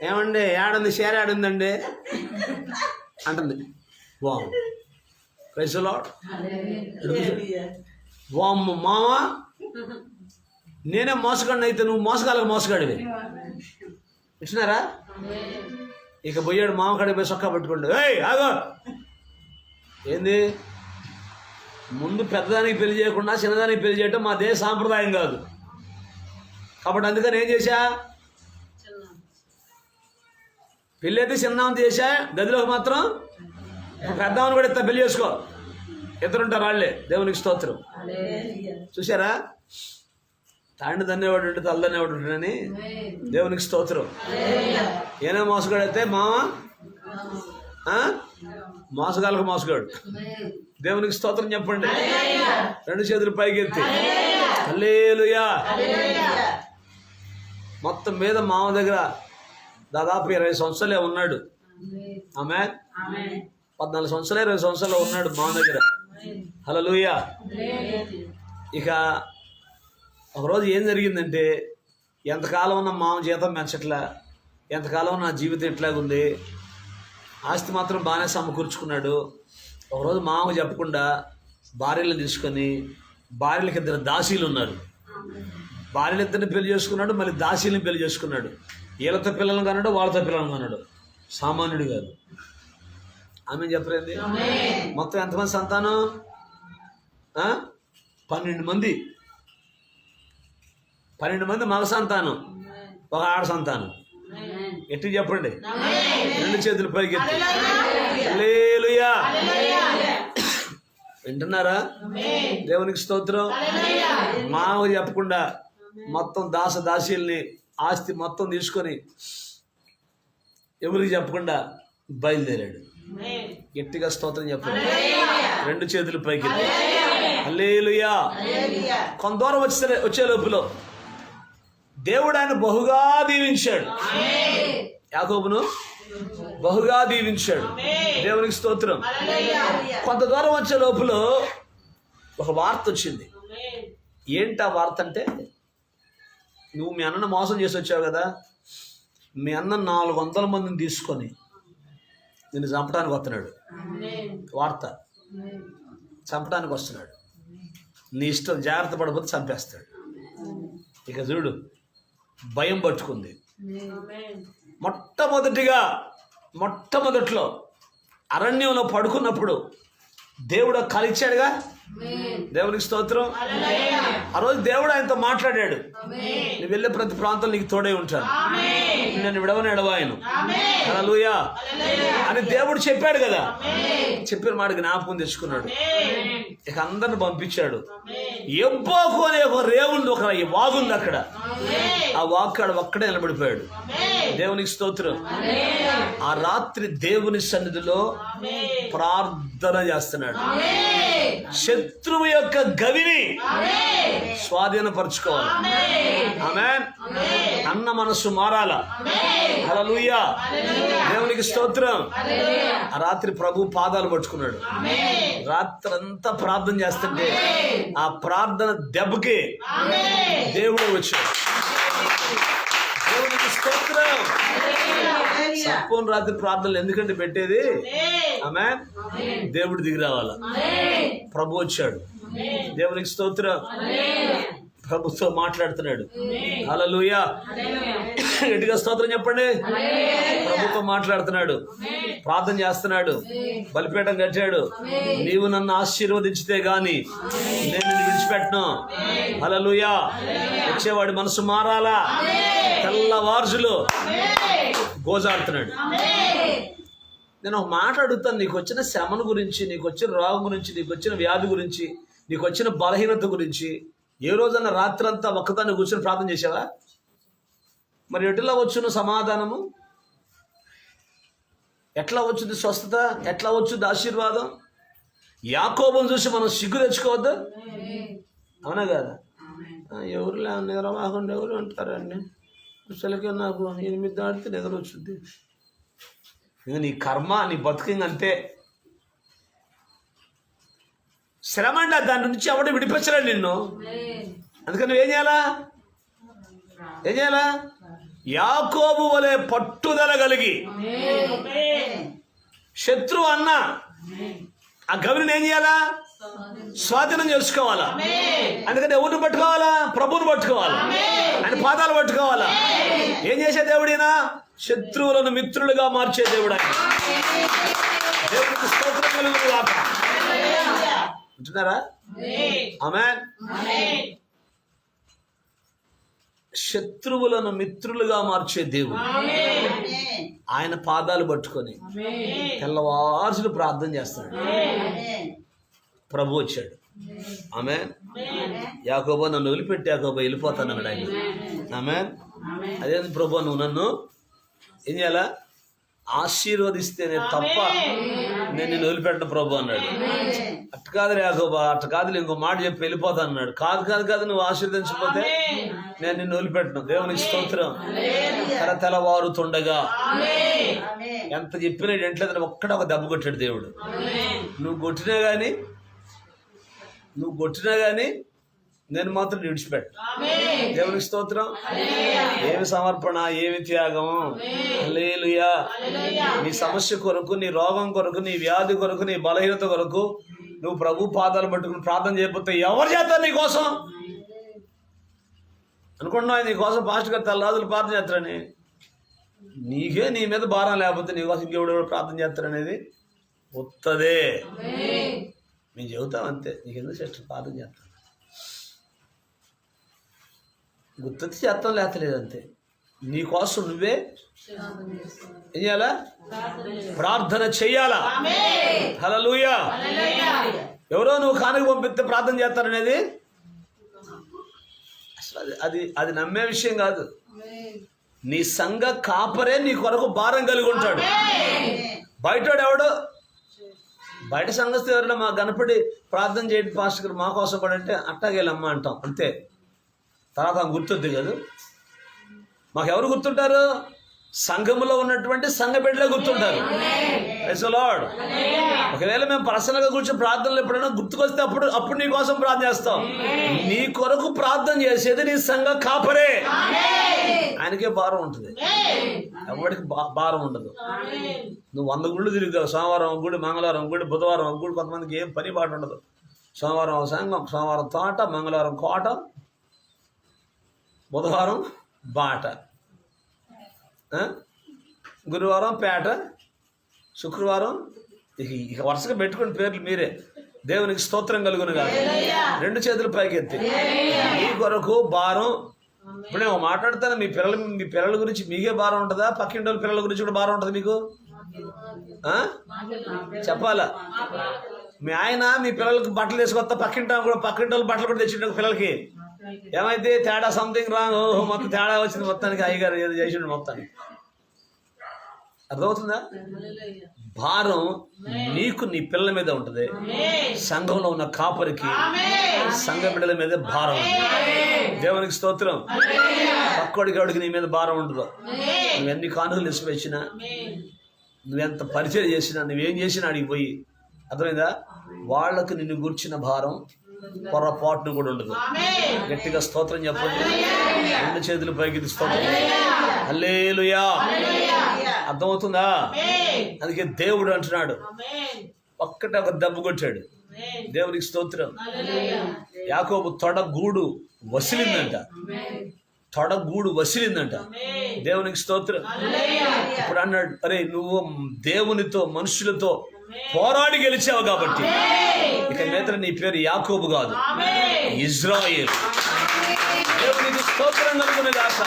ఏమండి ఏడుంది షేర్ ఏడుందండి అంటుంది. వామ్ ప్రైజ్ లార్డ్. వామ్ మామ నేనే మోసగాడిని అయితే నువ్వు మోసగాళ్ళకి మోసగాడివి ఇచ్చినారా? ఇక పోయాడు మామ కాడికి పోయి సొక్కా పట్టుకోండి. ఏయ్ ఆగో, ఏంది ముందు పెద్దదానికి పెళ్లి చేయకుండా చిన్నదానికి పెళ్లి చేయటం మా దేశ సాంప్రదాయం కాదు. కాబట్టి అందుకని ఏం చేశా, పెళ్ళి అయితే చిన్నదాన్ని చేశా, గదిలోకి మాత్రం పెద్దవాన్ని కూడా ఇస్తా, పెళ్లి చేసుకో, ఇద్దరుంటారు వాళ్ళే. దేవునికి స్తోత్రం. చూసారా, తాండి దన్నేవాడు ఉంటే తల్లదన్నేవాడు ఉంటాడని. దేవునికి స్తోత్రం. ఏనా మోసగాడైతే మామ మోసగాళ్ళకు మోసగాడు. దేవునికి స్తోత్రం చెప్పండి. రెండు చేతులు పైకెత్తి హల్లెలూయా. మొత్తం మీద మామ దగ్గర దాదాపు 20 సంవత్సరాలే ఉన్నాడు. ఆమె 14 సంవత్సరాలు 20 సంవత్సరాలు ఉన్నాడు మామ దగ్గర. హల్లెలూయా. ఇక ఒకరోజు ఏం జరిగిందంటే, ఎంతకాలం ఉన్న మామ జీతం పెంచట్లా, ఎంతకాలం నా జీవితం ఎట్లాగుంది, ఆస్తి మాత్రం బాగానే సమకూర్చుకున్నాడు. ఒకరోజు మామకు చెప్పకుండా భార్యలను తీసుకొని, భార్యలకు 2 దాసీలు ఉన్నారు, భార్యలిద్దరిని పెళ్లి చేసుకున్నాడు, మళ్ళీ దాసీలను పెళ్లి చేసుకున్నాడు. వీళ్ళతో పిల్లలను కన్నాడు, వాళ్ళతో పిల్లలను కన్నాడు. సామాన్యుడు కాదు. ఆమె చెప్పలేదు. మొత్తం ఎంతమంది సంతానం? 12 మంది. 12 మంది మగ సంతానం, ఒక ఆడ సంతానం. ఎట్టి చెప్పండి, రెండు చేతులు పైకి ఎత్తి హల్లెలూయా. వింటున్నారా? దేవునికి స్తోత్రం. మామకు చెప్పకుండా మొత్తం దాసీల్ని ఆస్తి మొత్తం తీసుకొని ఎవరికి చెప్పకుండా బయలుదేరాడు. గట్టిగా స్తోత్రం చెప్పండి. రెండు చేతులు పైకి హల్లెలూయా. కొంత దూరం వచ్చే లోపల దేవుడు ఆయన బహుగా దీవించాడు. యాకోబును బహుగా దీవించాడు. దేవునికి స్తోత్రం. కొంత దూరం వచ్చే లోపల ఒక వార్త వచ్చింది. ఏంటి ఆ వార్త అంటే, నువ్వు మీ అన్నను మోసం చేసి వచ్చావు కదా, మీ అన్న 400 మందిని తీసుకొని నిన్ను చంపడానికి వస్తున్నాడు. వార్త, చంపడానికి వస్తున్నాడు. నీ ఇష్టం, జాగ్రత్త పడిపోతే చంపేస్తాడు. ఇక చూడు, భయం పట్టుకుంది. మొట్టమొదట్లో అరణ్యంలో పడుకున్నప్పుడు దేవుడు కలిచాడుగా. దేవునికి స్తోత్రం. ఆ రోజు దేవుడు ఆయనతో మాట్లాడాడు. నువ్వు వెళ్ళే ప్రతి ప్రాంతం నీకు తోడై ఉంటాను, నేను విడవని ఎడవాయను హల్లెలూయా అని దేవుడు చెప్పాడు కదా. చెప్పిన మాట జ్ఞాపకం తెచ్చుకున్నాడు. ఇక అందరిని పంపించాడు. ఎబ్బోకు అనే ఒక రేవుంది, ఒక వాగుంది అక్కడ. ఆ వాక్కాడు ఒక్కడే నిలబడిపోయాడు. దేవునికి స్తోత్రం. ఆ రాత్రి దేవుని సన్నిధిలో ప్రార్థన చేస్తున్నాడు. శత్రువు యొక్క గవిని స్వాధీనపరచుకోవాలి. ఆమేన్. అన్న మనసు మారాల. హల్లెలూయా. దేవునికి స్తోత్రం. ఆ రాత్రి ప్రభు పాదాలు పట్టుకున్నాడు. రాత్రంతా ప్రార్థన చేస్తుంటే ఆ ప్రార్థన దెబ్బకి దేవుడు వచ్చాడు. దేవునికి స్తోత్రం. సంపూర్ణ రాత్రి ప్రార్థనలు ఎందుకంటే పెట్టేది? ఆమేన్. దేవుడు దిగి రావాల. ప్రభు వచ్చాడు. దేవునికి స్తోత్రం. ప్రభుతో మాట్లాడుతున్నాడు. హల్లెలూయా. గట్టిగా స్తోత్రం చెప్పండి. ప్రభుతో మాట్లాడుతున్నాడు, ప్రార్థన చేస్తున్నాడు, బలిపీఠం కట్టాడు. నీవు నన్ను ఆశీర్వదించితే గాని నేను నిన్ను విడిచిపెట్టను. హల్లెలూయా. వచ్చేవాడి మనసు మారాలా. తెల్లవార్జులు గోజాడుతున్నాడు. నేను ఒక మాట అడుగుతాను. నీకు వచ్చిన శ్రమను గురించి, నీకు వచ్చిన రోగం గురించి, నీకు వచ్చిన వ్యాధి గురించి, నీకు వచ్చిన బలహీనత గురించి ఏ రోజన్నా రాత్రంతా ఒక్కదాన్ని కూర్చొని ప్రార్థన చేసావా? మరి ఎట్లా వచ్చును సమాధానము? ఎట్లా వచ్చింది స్వస్థత? ఎట్లా వచ్చింది ఆశీర్వాదం? యాకోబును చూసి మనం సిగ్గు తెచ్చుకోవద్దు. అవునా కదా? ఎవరు నిద్రమాకుండా ఎవరు అంటారండి. అసలుకే నాకు 8 దాటితే నిద్ర వచ్చింది. ఇంకా నీ కర్మ, నీ బతుకింగ్ అంతే. శ్రమ అండి, దాని నుంచి ఎవడు విడిపించలేడు నిన్ను. అందుకని నువ్వేం చేయాలా? ఏం చేయాలా? యాకోబు వలె పట్టుదల కలిగి శత్రువు అన్న ఆ గవిని ఏం చేయాలా? స్వాధీనం చేసుకోవాలా. అందుకని ఎవరిని పట్టుకోవాలా? ప్రభువుని పట్టుకోవాలా, ఆయన పాదాలు పట్టుకోవాలా. ఏం చేసే దేవుడినా? శత్రువులను మిత్రులుగా మార్చే దేవుడు ఆయన. దేవుడికి స్తోత్రం కలుగును గాక. ఉంటున్నారా? ఆమేన్. శత్రువులను మిత్రులుగా మార్చే దేవుడు. ఆయన పాదాలు పట్టుకొని తెల్లవారులు ప్రార్థన చేస్తాడు. ప్రభు వచ్చాడు. ఆమేన్. యాకోబు నన్ను వదిలిపెట్టి యాకోబు వెళ్ళిపోతాను అన్నాడు ఆయన. ఆమేన్. అదేంటి ప్రభు నువ్వు నన్ను ఏం చేయాలా? ఆశీర్వదిస్తేనే తప్ప నేను నిన్ను వదిలిపెట్టను ప్రభు అన్నాడు. అట్టు కాదు యాకోబా, అట్టు కాదు ఇంకో మాట చెప్పి వెళ్ళిపోతాను అన్నాడు. కాదు కాదు కాదు నువ్వు ఆశీర్వదించకపోతే నేను నిన్ను వదిలిపెట్టను. దేవునికి స్తోత్రం. తెల్లవారుతుండగా ఎంత చెప్పినా ఎంట్లేదని ఒక్కడ ఒక దెబ్బ కొట్టాడు దేవుడు. నువ్వు కొట్టినా కానీ నేను మాత్రం విడిచిపెట్టు. దేవునికి స్తోత్రం. ఏమి సమర్పణ, ఏమి త్యాగం. హల్లెలూయా. నీ సమస్య కొరకు, నీ రోగం కొరకు, నీ వ్యాధి కొరకు, నీ బలహీనత కొరకు నువ్వు ప్రభు పాదాలు పట్టుకుని ప్రార్థన చేయకపోతే ఎవరు చేస్తారు నీ కోసం? అనుకుంటున్నావు నీ కోసం పాస్టర్ గారు తెల్లరాజులు ప్రార్థన చేస్తారని. నీకే నీ మీద భారం లేకపోతే నీ కోసం ఇంకెవడెవడు ప్రార్థన చేస్తారనేది వస్తుందే. మేము చెబుతాం అంతే. నీకెందుకు చేస్తాం? ప్రార్థన చేస్తాం, గుర్తొచ్చి చేస్తాం, లేతలేదు అంతే. నీకోసం నువ్వే ఏం చేయాలా? ప్రార్థన చెయ్యాలా. హల్లెలూయా. ఎవరో నువ్వు కానుక పంపిస్తే ప్రార్థన చేస్తారనేది అసలు అది నమ్మే విషయం కాదు. నీ సంఘ కాపరే నీ కొరకు భారం కలిగి ఉంటాడు. బయటోడు ఎవడు? బయట సంఘస్థ ఎవరైనా మా కనపడి ప్రార్థన చేయండి పాస్టర్ గారు మా కోసం కూడా అంటే అట్టాగేలమ్మ అంటాం అంతే. తర్వాత గుర్తుంది కదా. మాకెవరు గుర్తుంటారు? సంఘములో ఉన్నటువంటి సంఘ బిడ్డలే గుర్తుంటారు. Praise the lord. ఒకవేళ మేము పర్సనల్గా కూర్చొని ప్రార్థనలు ఎప్పుడైనా గుర్తుకొస్తే అప్పుడు నీ కోసం ప్రార్థన చేస్తాం. నీ కొరకు ప్రార్థన చేసేది నీ సంఘ కాపరే. ఆయనకే భారం ఉంటుంది, ఎవరికి భారం ఉండదు. నువ్వు 100 గుళ్ళు తిరుగుతావు. సోమవారం ఒక గుడి, మంగళవారం ఒక గుడి, బుధవారం ఒక గుడి. కొంతమందికి ఏం పని పాట ఉండదు. సోమవారం ఒక సంఘం, సోమవారం తోట, మంగళవారం కోట, బుధవారం బాట, గురువారం పేట, శుక్రవారం ఇక వరుసగా పెట్టుకుని పేర్లు మీరే. దేవునికి స్తోత్రం కలుగును కాదు. 2 చేతులు పైకెత్తి మీ కొరకు భారం. ఇప్పుడు నేను మాట్లాడతాను. మీ పిల్లల గురించి మీకే భారం ఉంటుందా? పక్కింటి వాళ్ళ పిల్లల గురించి కూడా భారం ఉంటుంది మీకు? చెప్పాలా? మీ ఆయన మీ పిల్లలకి బట్టలు వేసుకొస్తా పక్కింటి వాళ్ళు బట్టలు కూడా తెచ్చిండు పిల్లలకి. ఏమైతే తేడా సంథింగ్ రాంగ్, మొత్తం తేడా వచ్చింది మొత్తానికి. అయ్యగారు ఏదో చేసిండు మొత్తానికి. అర్థమవుతుందా? భారం నీకు నీ పిల్లల మీద ఉంటుంది. సంఘంలో ఉన్న కాపరికి సంఘ బిడ్డల మీద భారం ఉంటుంది. దేవునికి స్తోత్రం. పక్కోడికి ఎవడికి నీ మీద భారం ఉండదు. నువ్వెన్ని కానుకలు ఇసుకొచ్చినా, నువ్వెంత పరిచయం చేసినా, నువ్వేం చేసినా అడిగిపోయి, అర్థమైందా? వాళ్ళకు నిన్ను గుర్చిన భారం పొరపాటును కూడా ఉండదు. గట్టిగా స్తోత్రం చెప్పండి. 2 చేతులు పైకి స్తోత్రం. హల్లెలూయా. అర్థమవుతుందా? అందుకే దేవుడు అంటున్నాడు, ఒక్కటే ఒక దెబ్బ కొట్టాడు. దేవునికి స్తోత్రం. యాకోబు తొడగూడు వసిలిందంట. దేవునికి స్తోత్రం. ఇప్పుడు అన్నాడు, అరే నువ్వు దేవునితో మనుషులతో పోరాడి గెలిచావు కాబట్టి ఇక మీద నీ పేరు యాకోబు కాదు, ఇజ్రాయేల్. దేవునికి స్తోత్రం కలుగును గాక.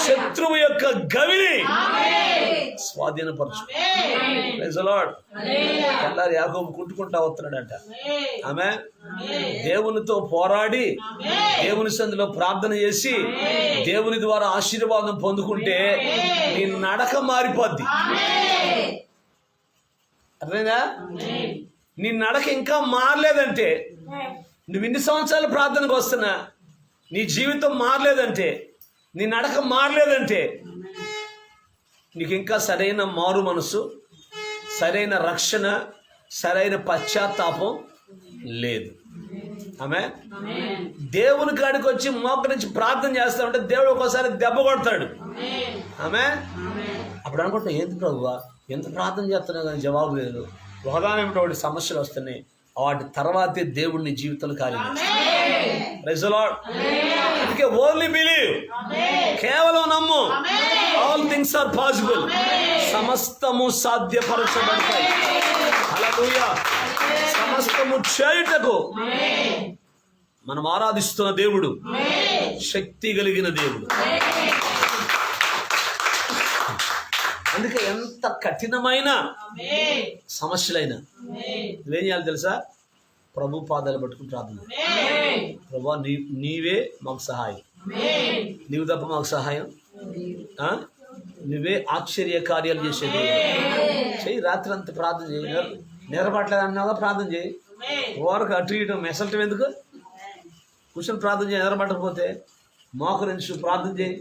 శత్రువు యొక్క గవిని స్వాధీనపరచు. Praise the Lord. తెల్లారి యాకోబు కుంటుకుంటా వస్తున్నాడంట. ఆమె దేవునితో పోరాడి దేవుని సందులో ప్రార్థన చేసి దేవుని ద్వారా ఆశీర్వాదం పొందుకుంటే నీ నడక మారిపోద్ది. అర్థమైందా? నీ నడక ఇంకా మారలేదంటే, నువ్వు ఇన్ని సంవత్సరాలు ప్రార్థనకు వస్తున్నా నీ జీవితం మారలేదంటే, నీ నడక మారలేదంటే, నీకు ఇంకా సరైన మారు మనసు, సరైన రక్షణ, సరైన పశ్చాత్తాపం లేదు. ఆమె దేవుని కాడికి వచ్చి మోకరించి ప్రార్థన చేస్తా ఉంటే దేవుడు ఒక్కోసారి దెబ్బ కొడతాడు. ఆమె అప్పుడు అనుకుంటా, ఏంటి ప్రభువా ఎంత ప్రార్థన చేస్తున్నా కానీ జవాబు లేదు, ఒకదానేమిటో ఒకటి సమస్యలు వస్తున్నాయి. వాటి తర్వాతే దేవుడిని జీవితంలో కార్యం. అందుకే ఓన్లీ బిలీవ్, కేవలం నమ్ము. ఆల్ థింగ్స్ ఆర్ పాసిబుల్, సమస్తము సాధ్యపరచబడతాయి. హల్లెలూయా. సమస్తము చేయుటకు మనం ఆరాధిస్తున్న దేవుడు శక్తి కలిగిన దేవుడు. అందుకే ఎంత కఠినమైన సమస్యలైనా నువ్వేం చేయాలి తెలుసా? ప్రభు పాదాలు పట్టుకుని ప్రార్థన. ప్రభు నీవే మాకు సహాయం, నీవు తప్ప మాకు సహాయం, నువ్వే ఆశ్చర్య కార్యాలు చేసేది. చెయ్యి, రాత్రి అంతా ప్రార్థన చేయి. నిద్రపట్లేదు అన్నావా? ప్రార్థన చేయి. ఓరకు అటు ఇటు మెసలటం ఎందుకు? కూర్చొని ప్రార్థన చేయి. నిద్రపట్టకపోతే మోకరించి ప్రార్థన చేయి.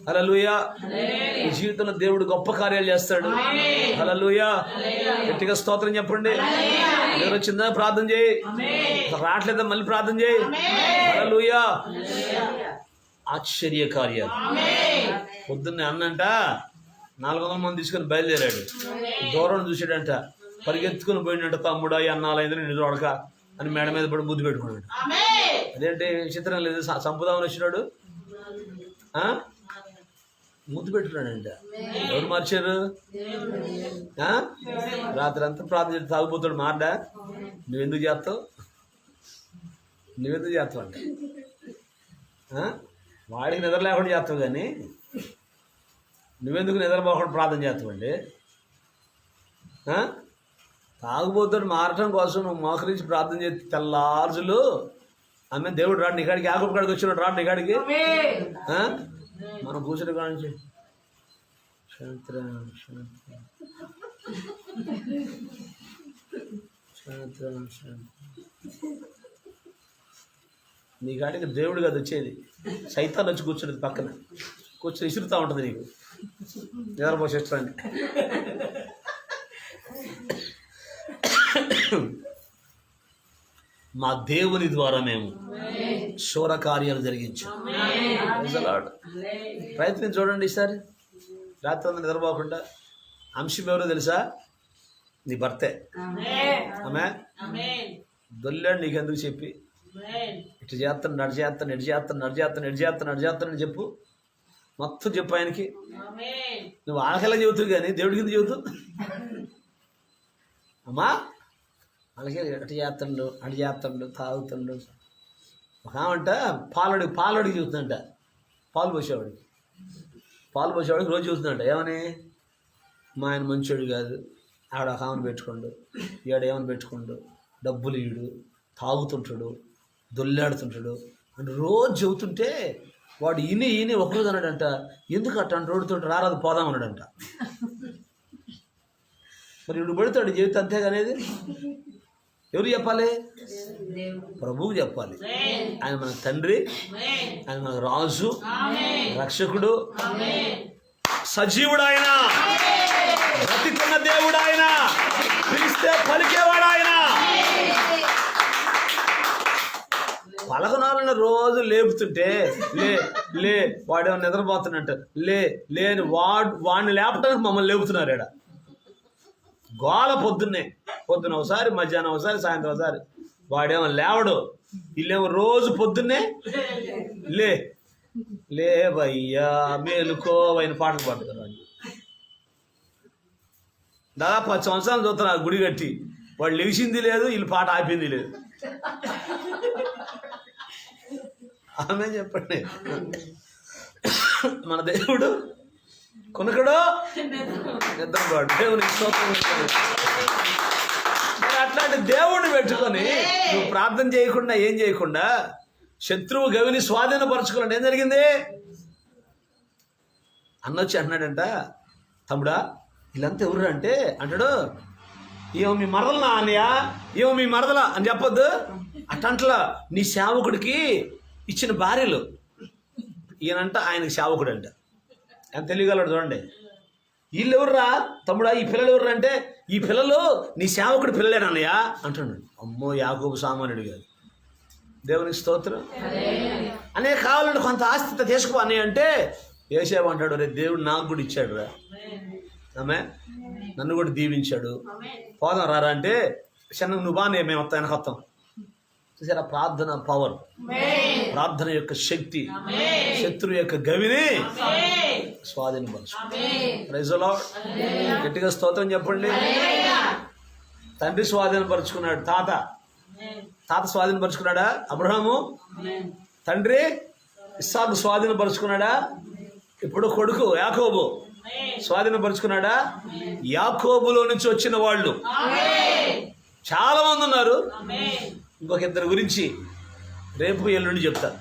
హల్లెలూయా. ఈ జీవితంలో దేవుడు గొప్ప కార్యాలు చేస్తాడు. హల్లెలూయా. గట్టిగా స్తోత్రం చెప్పండి. నిద్ర వచ్చిందా? ప్రార్థన చేయి. రావట్లేదా? మళ్ళీ ప్రార్థన చేయి. హల్లెలూయా. ఆశ్చర్య కార్యాలు. పొద్దున్నే అన్నంట 400 మంది తీసుకొని బయలుదేరాడు. దూరం చూసాడంట, పరిగెత్తుకుని పోయినట్ట, తమ్ముడా అన్నాలైంది నేను చూడక అని మేడ మీద పడి ముద్దు పెట్టుకున్నాడు. అదేంటి చిత్రం లేదు, సంపుదామని వచ్చినాడు, ముద్దు పెట్టుకున్నాడంట. ఎవరు మార్చారు? రాత్రి అంతా ప్రార్థన చేసి తాగిపోతాడు. మాడ్డా నువ్వెందుకు చేస్తావు? నువ్వెందుకు చేస్తావు అంటే వాడికి నిద్ర లేకుండా చేస్తావు, కానీ నువ్వెందుకు నిద్రపోకుండా ప్రార్థన చేస్తావండి? తాగుబోతాడు మారటం కోసం నువ్వు మోకరించి ప్రార్థన చేస్తే తెల్లార్జులు ఆమె దేవుడు రాడు నీకాడికి, యాకోబు కాడికి వచ్చినాడు, రాడు నీకాడికి. మనం కూర్చుని కానించి నీ కాడికి దేవుడు కదా వచ్చేది, సైతాన్ని వచ్చి కూర్చునేది పక్కన కూర్చొని ఇసురుతూ ఉంటుంది నీకు నిద్రపోసేస్తాన్ని. మా దేవుని ద్వారా మేము శూర కార్యాలు జరిగించాం. ప్రయత్నం చూడండి ఈసారి. రాత్రి అంతా నిద్రపోకుండా. అంశం ఎవరో తెలుసా? నీ భర్తే. ఆమె దొల్లాడు నీకెందుకు చెప్పి, ఇటు చేస్తాను, నడు చేస్తాను, ఎటు చేస్తాను, నడు చేస్తాను, ఎటు చేస్తాను, నడు చేస్తాను అని చెప్పు. మొత్తం చెప్పు ఆయనకి. నువ్వు ఆకలా చెబుతావు కానీ దేవుడి కింద చెబుతావు. అమ్మా అలాగే అటు చేస్తాడు, అటు చేస్తాడు, తాగుతాడు. ఒక ఆమంట పాలడికి చూస్తుందంట, పాలు పోసేవాడికి రోజు చూస్తుందంట. ఏమని? మా ఆయన మంచోడు కాదు, ఆవిడ ఒక ఆమెను పెట్టుకోండు, ఏమని పెట్టుకోండు, డబ్బులు ఈడు, తాగుతుంటాడు, దొల్లాడుతుంటాడు అని రోజు చెబుతుంటే వాడు ఈయన ఒకరోజు అన్నాడంట, ఎందుకు అట్ట రోడ్డుతో రారాదు పోదాం అన్నాడంట. మరి ఇప్పుడు పడుతాడు జీవితం అంతేగానేది. ఎవరు చెప్పాలి? ప్రభువు చెప్పాలి. ఆయన మన తండ్రి, ఆయన మన రాజు, రక్షకుడు, సజీవుడు, ఆయన బ్రతికున్న దేవుడు, ఆయన పిలిస్తే పలికేవాడు, ఆయన పలకనాలను రోజు లేపుతుంటే లే వాడేమో నిద్రపోతున్నట్టు లేని వాడిని లేపటానికి మమ్మల్ని లేపుతున్నారు. ఈడ గోళ పొద్దున్న ఒకసారి, మధ్యాహ్నం ఒకసారి, సాయంత్రం ఒకసారి. వాడేమో లేవడు, వీళ్ళేమో రోజు పొద్దున్నే లేవయ్యా మేలుకోవైన పాటలు పాడుతున్నారు. దాదాపు 10 సంవత్సరాలు చూస్తున్నారు గుడి కట్టి. వాడు లేచింది లేదు, వీళ్ళు పాట ఆపింది లేదు. ఆమె చెప్పండి. మన దేవుడు కొనుకడు నిద్రపోడు. దేవునికి స్తోత్రం. అట్లాంటి దేవుడిని పెట్టుకొని నువ్వు ప్రార్థన చేయకుండా ఏం చేయకుండా శత్రువు గవిని స్వాధీనపరచుకోవాలంటే ఏం జరిగింది? అన్నొచ్చి అంటున్నాడంట, తమ్ముడా వీళ్ళంతా ఎవరు అంటే అంటాడు, ఏమో మీ మరదలా అన్నయ్య, ఏమో మీ మరదలా అని చెప్పొద్దు. అట్టంట్లా నీ సేవకుడికి ఇచ్చిన భార్యలు ఈయనంట ఆయనకి సేవకుడు అంట. ఎంత తెలియగలడు చూడండి. వీళ్ళు ఎవర్రా తమ్ముడా, ఈ పిల్లలు ఎవర్రా అంటే ఈ పిల్లలు నీ సేవకుడి పిల్లలేనన్నయ్య అంటున్నాడు. అమ్మో యాకోబు సామాన్యుడు కాదు. దేవునికి స్తోత్రం. అనే కావాలంటే కొంత ఆస్తి తీసుకో అని అంటే యోసేపు అంటాడు, రే దేవుడు నాకు కూడా ఇచ్చాడు రా, ఆమె నన్ను కూడా దీవించాడు, పోదాం రారా అంటే చిన్న నువ్వు బాగానే మేము వస్తాం వెనక వస్తాం. చూసారా ప్రార్థన పవర్, ప్రార్థన యొక్క శక్తి శత్రువు యొక్క గవిని స్వాధీనపరచు. Praise the Lord. గట్టిగా స్తోత్రం చెప్పండి. తండ్రి స్వాధీనపరుచుకున్నాడు, తాత స్వాధీనపరుచుకున్నాడా అబ్రహాము? తండ్రి ఇస్సాకు స్వాధీనపరుచుకున్నాడా? ఇప్పుడు కొడుకు యాకోబు స్వాధీనపరుచుకున్నాడా? యాకోబులో నుంచి వచ్చిన వాళ్ళు చాలా మంది ఉన్నారు. ఇంకొక ఇద్దరు గురించి రేపు ఎల్లుండి చెప్తారు.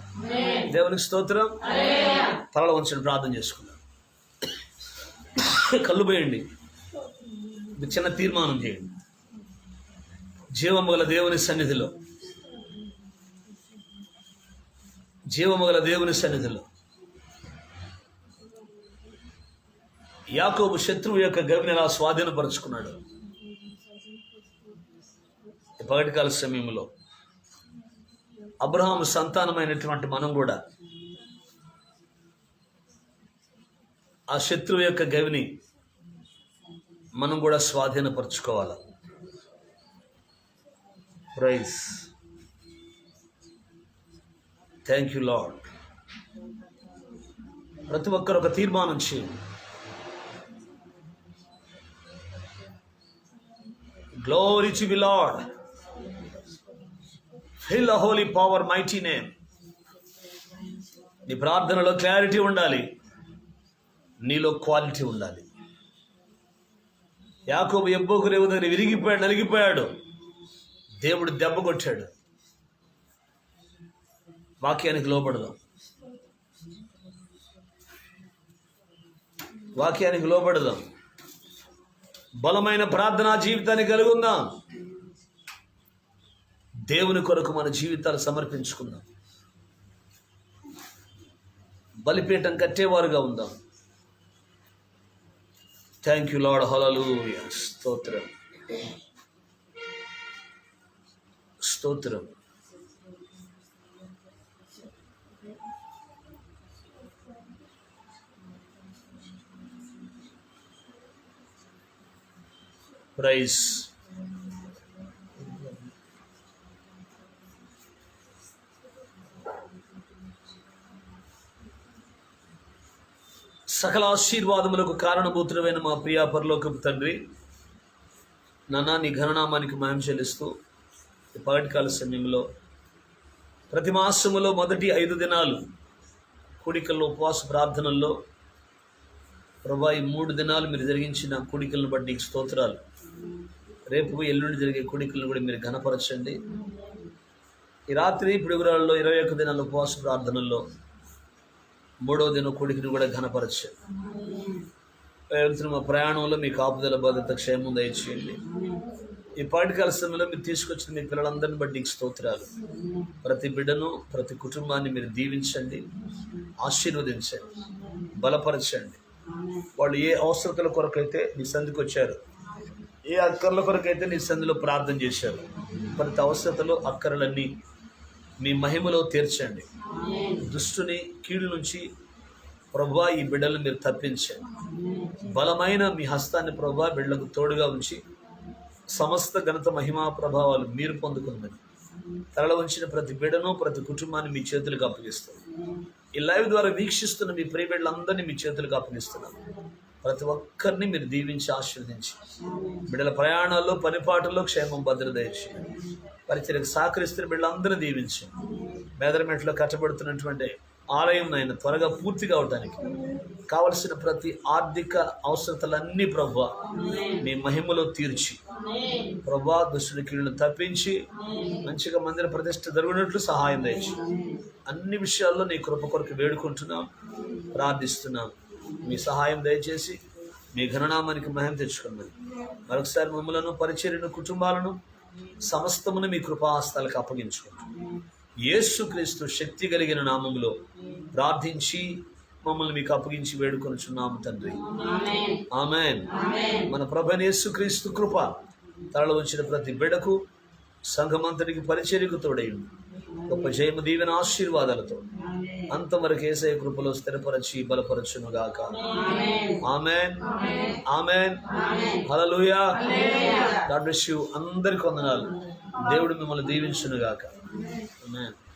దేవునికి స్తోత్రం. తలలో ఉంచండి, ప్రార్థన చేసుకున్నాం. కళ్ళు పోయండి, చిన్న తీర్మానం చేయండి. జీవము గల దేవుని సన్నిధిలో, జీవము గల దేవుని సన్నిధిలో యాకోబు శత్రువు యొక్క గవిని ఎలా స్వాధీనపరుచుకున్నాడు. పగటికాల సమయంలో అబ్రహాము సంతానమైనటువంటి మనం కూడా ఆ శత్రువు యొక్క గవిని మనం కూడా స్వాధీనపరచుకోవాలి. ప్రైజ్. Thank you lord. ప్రతి ఒక్కరు ఒక తీర్మానం చేయండి. Glory to the Lord. Fill the holy power, mighty name. నీ ప్రార్థనలో క్లారిటీ ఉండాలి, నీలో క్వాలిటీ ఉండాలి. యాకోబు ఎబ్బోకు రేవు దగ్గర విరిగిపోయాడు, నలిగిపోయాడు. దేవుడు దెబ్బ కొట్టాడు. వాక్యానికి లోబడదాం, వాక్యానికి లోబడదాం. బలమైన ప్రార్థనా జీవితాన్ని కలిగి ఉందాం. దేవుని కొరకు మన జీవితాలు సమర్పించుకుందాం. బలిపీఠం కట్టేవారుగా ఉందాం. Thank you Lord. హల్లెలూయా. స్తోత్రం, స్తోత్రం. ప్రైజ్. సకల ఆశీర్వాదములకు కారణభూతుడమైన మా ప్రియ పరలోకపు తండ్రి, నాన్న నీ ఘననామానికి మహిమ చెల్లిస్తూ ఈ పగటికాల సమయంలో ప్రతి మాసములో మొదటి 5 దినాలు కూడికల్లో ఉపవాస ప్రార్థనల్లో ప్రభా ఈ 3 దినాలు మీరు జరిగించిన కూడికలను బట్టి నీకు స్తోత్రాలు. రేపు ఎల్లుండి జరిగే కూడికలను కూడా మీరు ఘనపరచండి. ఈ రాత్రి పిడుగురాళ్ళలో 21 దినాల ఉపవాస ప్రార్థనల్లో 3వ దినం కూడికను కూడా ఘనపరచండి. వెళ్తున్న మా ప్రయాణంలో మీ కాపుదల భద్రత క్షేమం దయచేయండి. ఈ పాఠకాల సమయంలో మీరు తీసుకొచ్చిన మీ పిల్లలందరినీ బట్టి నీకు స్తోత్రాలు. ప్రతి బిడ్డను ప్రతి కుటుంబాన్ని మీరు దీవించండి, ఆశీర్వదించండి, బలపరచండి. వాళ్ళు ఏ అవసరతల కొరకైతే నీ సంధికి వచ్చారు, ఏ అక్కర్ల కొరకైతే నీ సంధిలో ప్రార్థన చేశారు, ప్రతి అవసరతలో అక్కర్లన్నీ మీ మహిమలో తీర్చండి. దుష్టుని కీడు నుంచి ప్రభువా ఈ బిడ్డలను మీరు తప్పించండి. బలమైన మీ హస్తాన్ని ప్రభువా బిడ్డలకు తోడుగా ఉంచి సమస్త ఘనత మహిమా ప్రభావాలు మీరు పొందుకున్నది. తరల ఉంచిన ప్రతి బిడ్డను ప్రతి కుటుంబాన్ని మీ చేతులకు అప్పగిస్తాను. ఈ లైవ్ ద్వారా వీక్షిస్తున్న మీ ప్రియ బిడ్డలందరినీ మీ చేతులకు అప్పగిస్తున్నాను. ప్రతి ఒక్కరిని మీరు దీవించి ఆశీర్వదించి బిడ్డల ప్రయాణాల్లో పనిపాటుల్లో క్షేమం భద్రత దయచేయండి. పరిచర్యకు సహకరిస్తున్న బిడ్డలందరినీ దీవించండి. మేదరమెట్లో కట్టబడుతున్నటువంటి ఆలయం అయిన త్వరగా పూర్తి కావడానికి కావలసిన ప్రతి ఆర్థిక అవసరతలన్నీ ప్రభువా మీ మహిమలో తీర్చి ప్రభువా దుష్టుని కీడును తప్పించి మంచిగా మందిర ప్రతిష్ఠ జరుగునట్లు సహాయం దయచి అన్ని విషయాల్లో నీ కృప కొరకు వేడుకుంటున్నాం, ప్రార్థిస్తున్నాం. మీ సహాయం దయచేసి మీ ఘననామానికి మహిమ తెచ్చుకున్నది. మరొకసారి మమ్మలను పరిచర్యను కుటుంబాలను సమస్తమును మీ కృపాహస్తాలకు అప్పగించుకుంటాం. యేసుక్రీస్తు శక్తి కలిగిన నామములో ప్రార్థించి మమ్మల్ని మీకు అప్పగించి వేడుకొనుచున్నాము తండ్రి. ఆమేన్. మన ప్రభువైన యేసుక్రీస్తు కృప తరలో వచ్చిన ప్రతి బిడ్డకు సంఘమంతటికి పరిచర్యకు తోడైంది. గొప్ప జయము దీవెన ఆశీర్వాదాలతో అంతవరకు యేసయ్య కృపలో స్థిరపరచి బలపరచునుగాక. ఆమేన్, ఆమేన్, హల్లెలూయా. God bless you. అందరికి వందనాలు. దేవుడు మిమ్మల్ని దీవించునుగాక. ఆమేన్.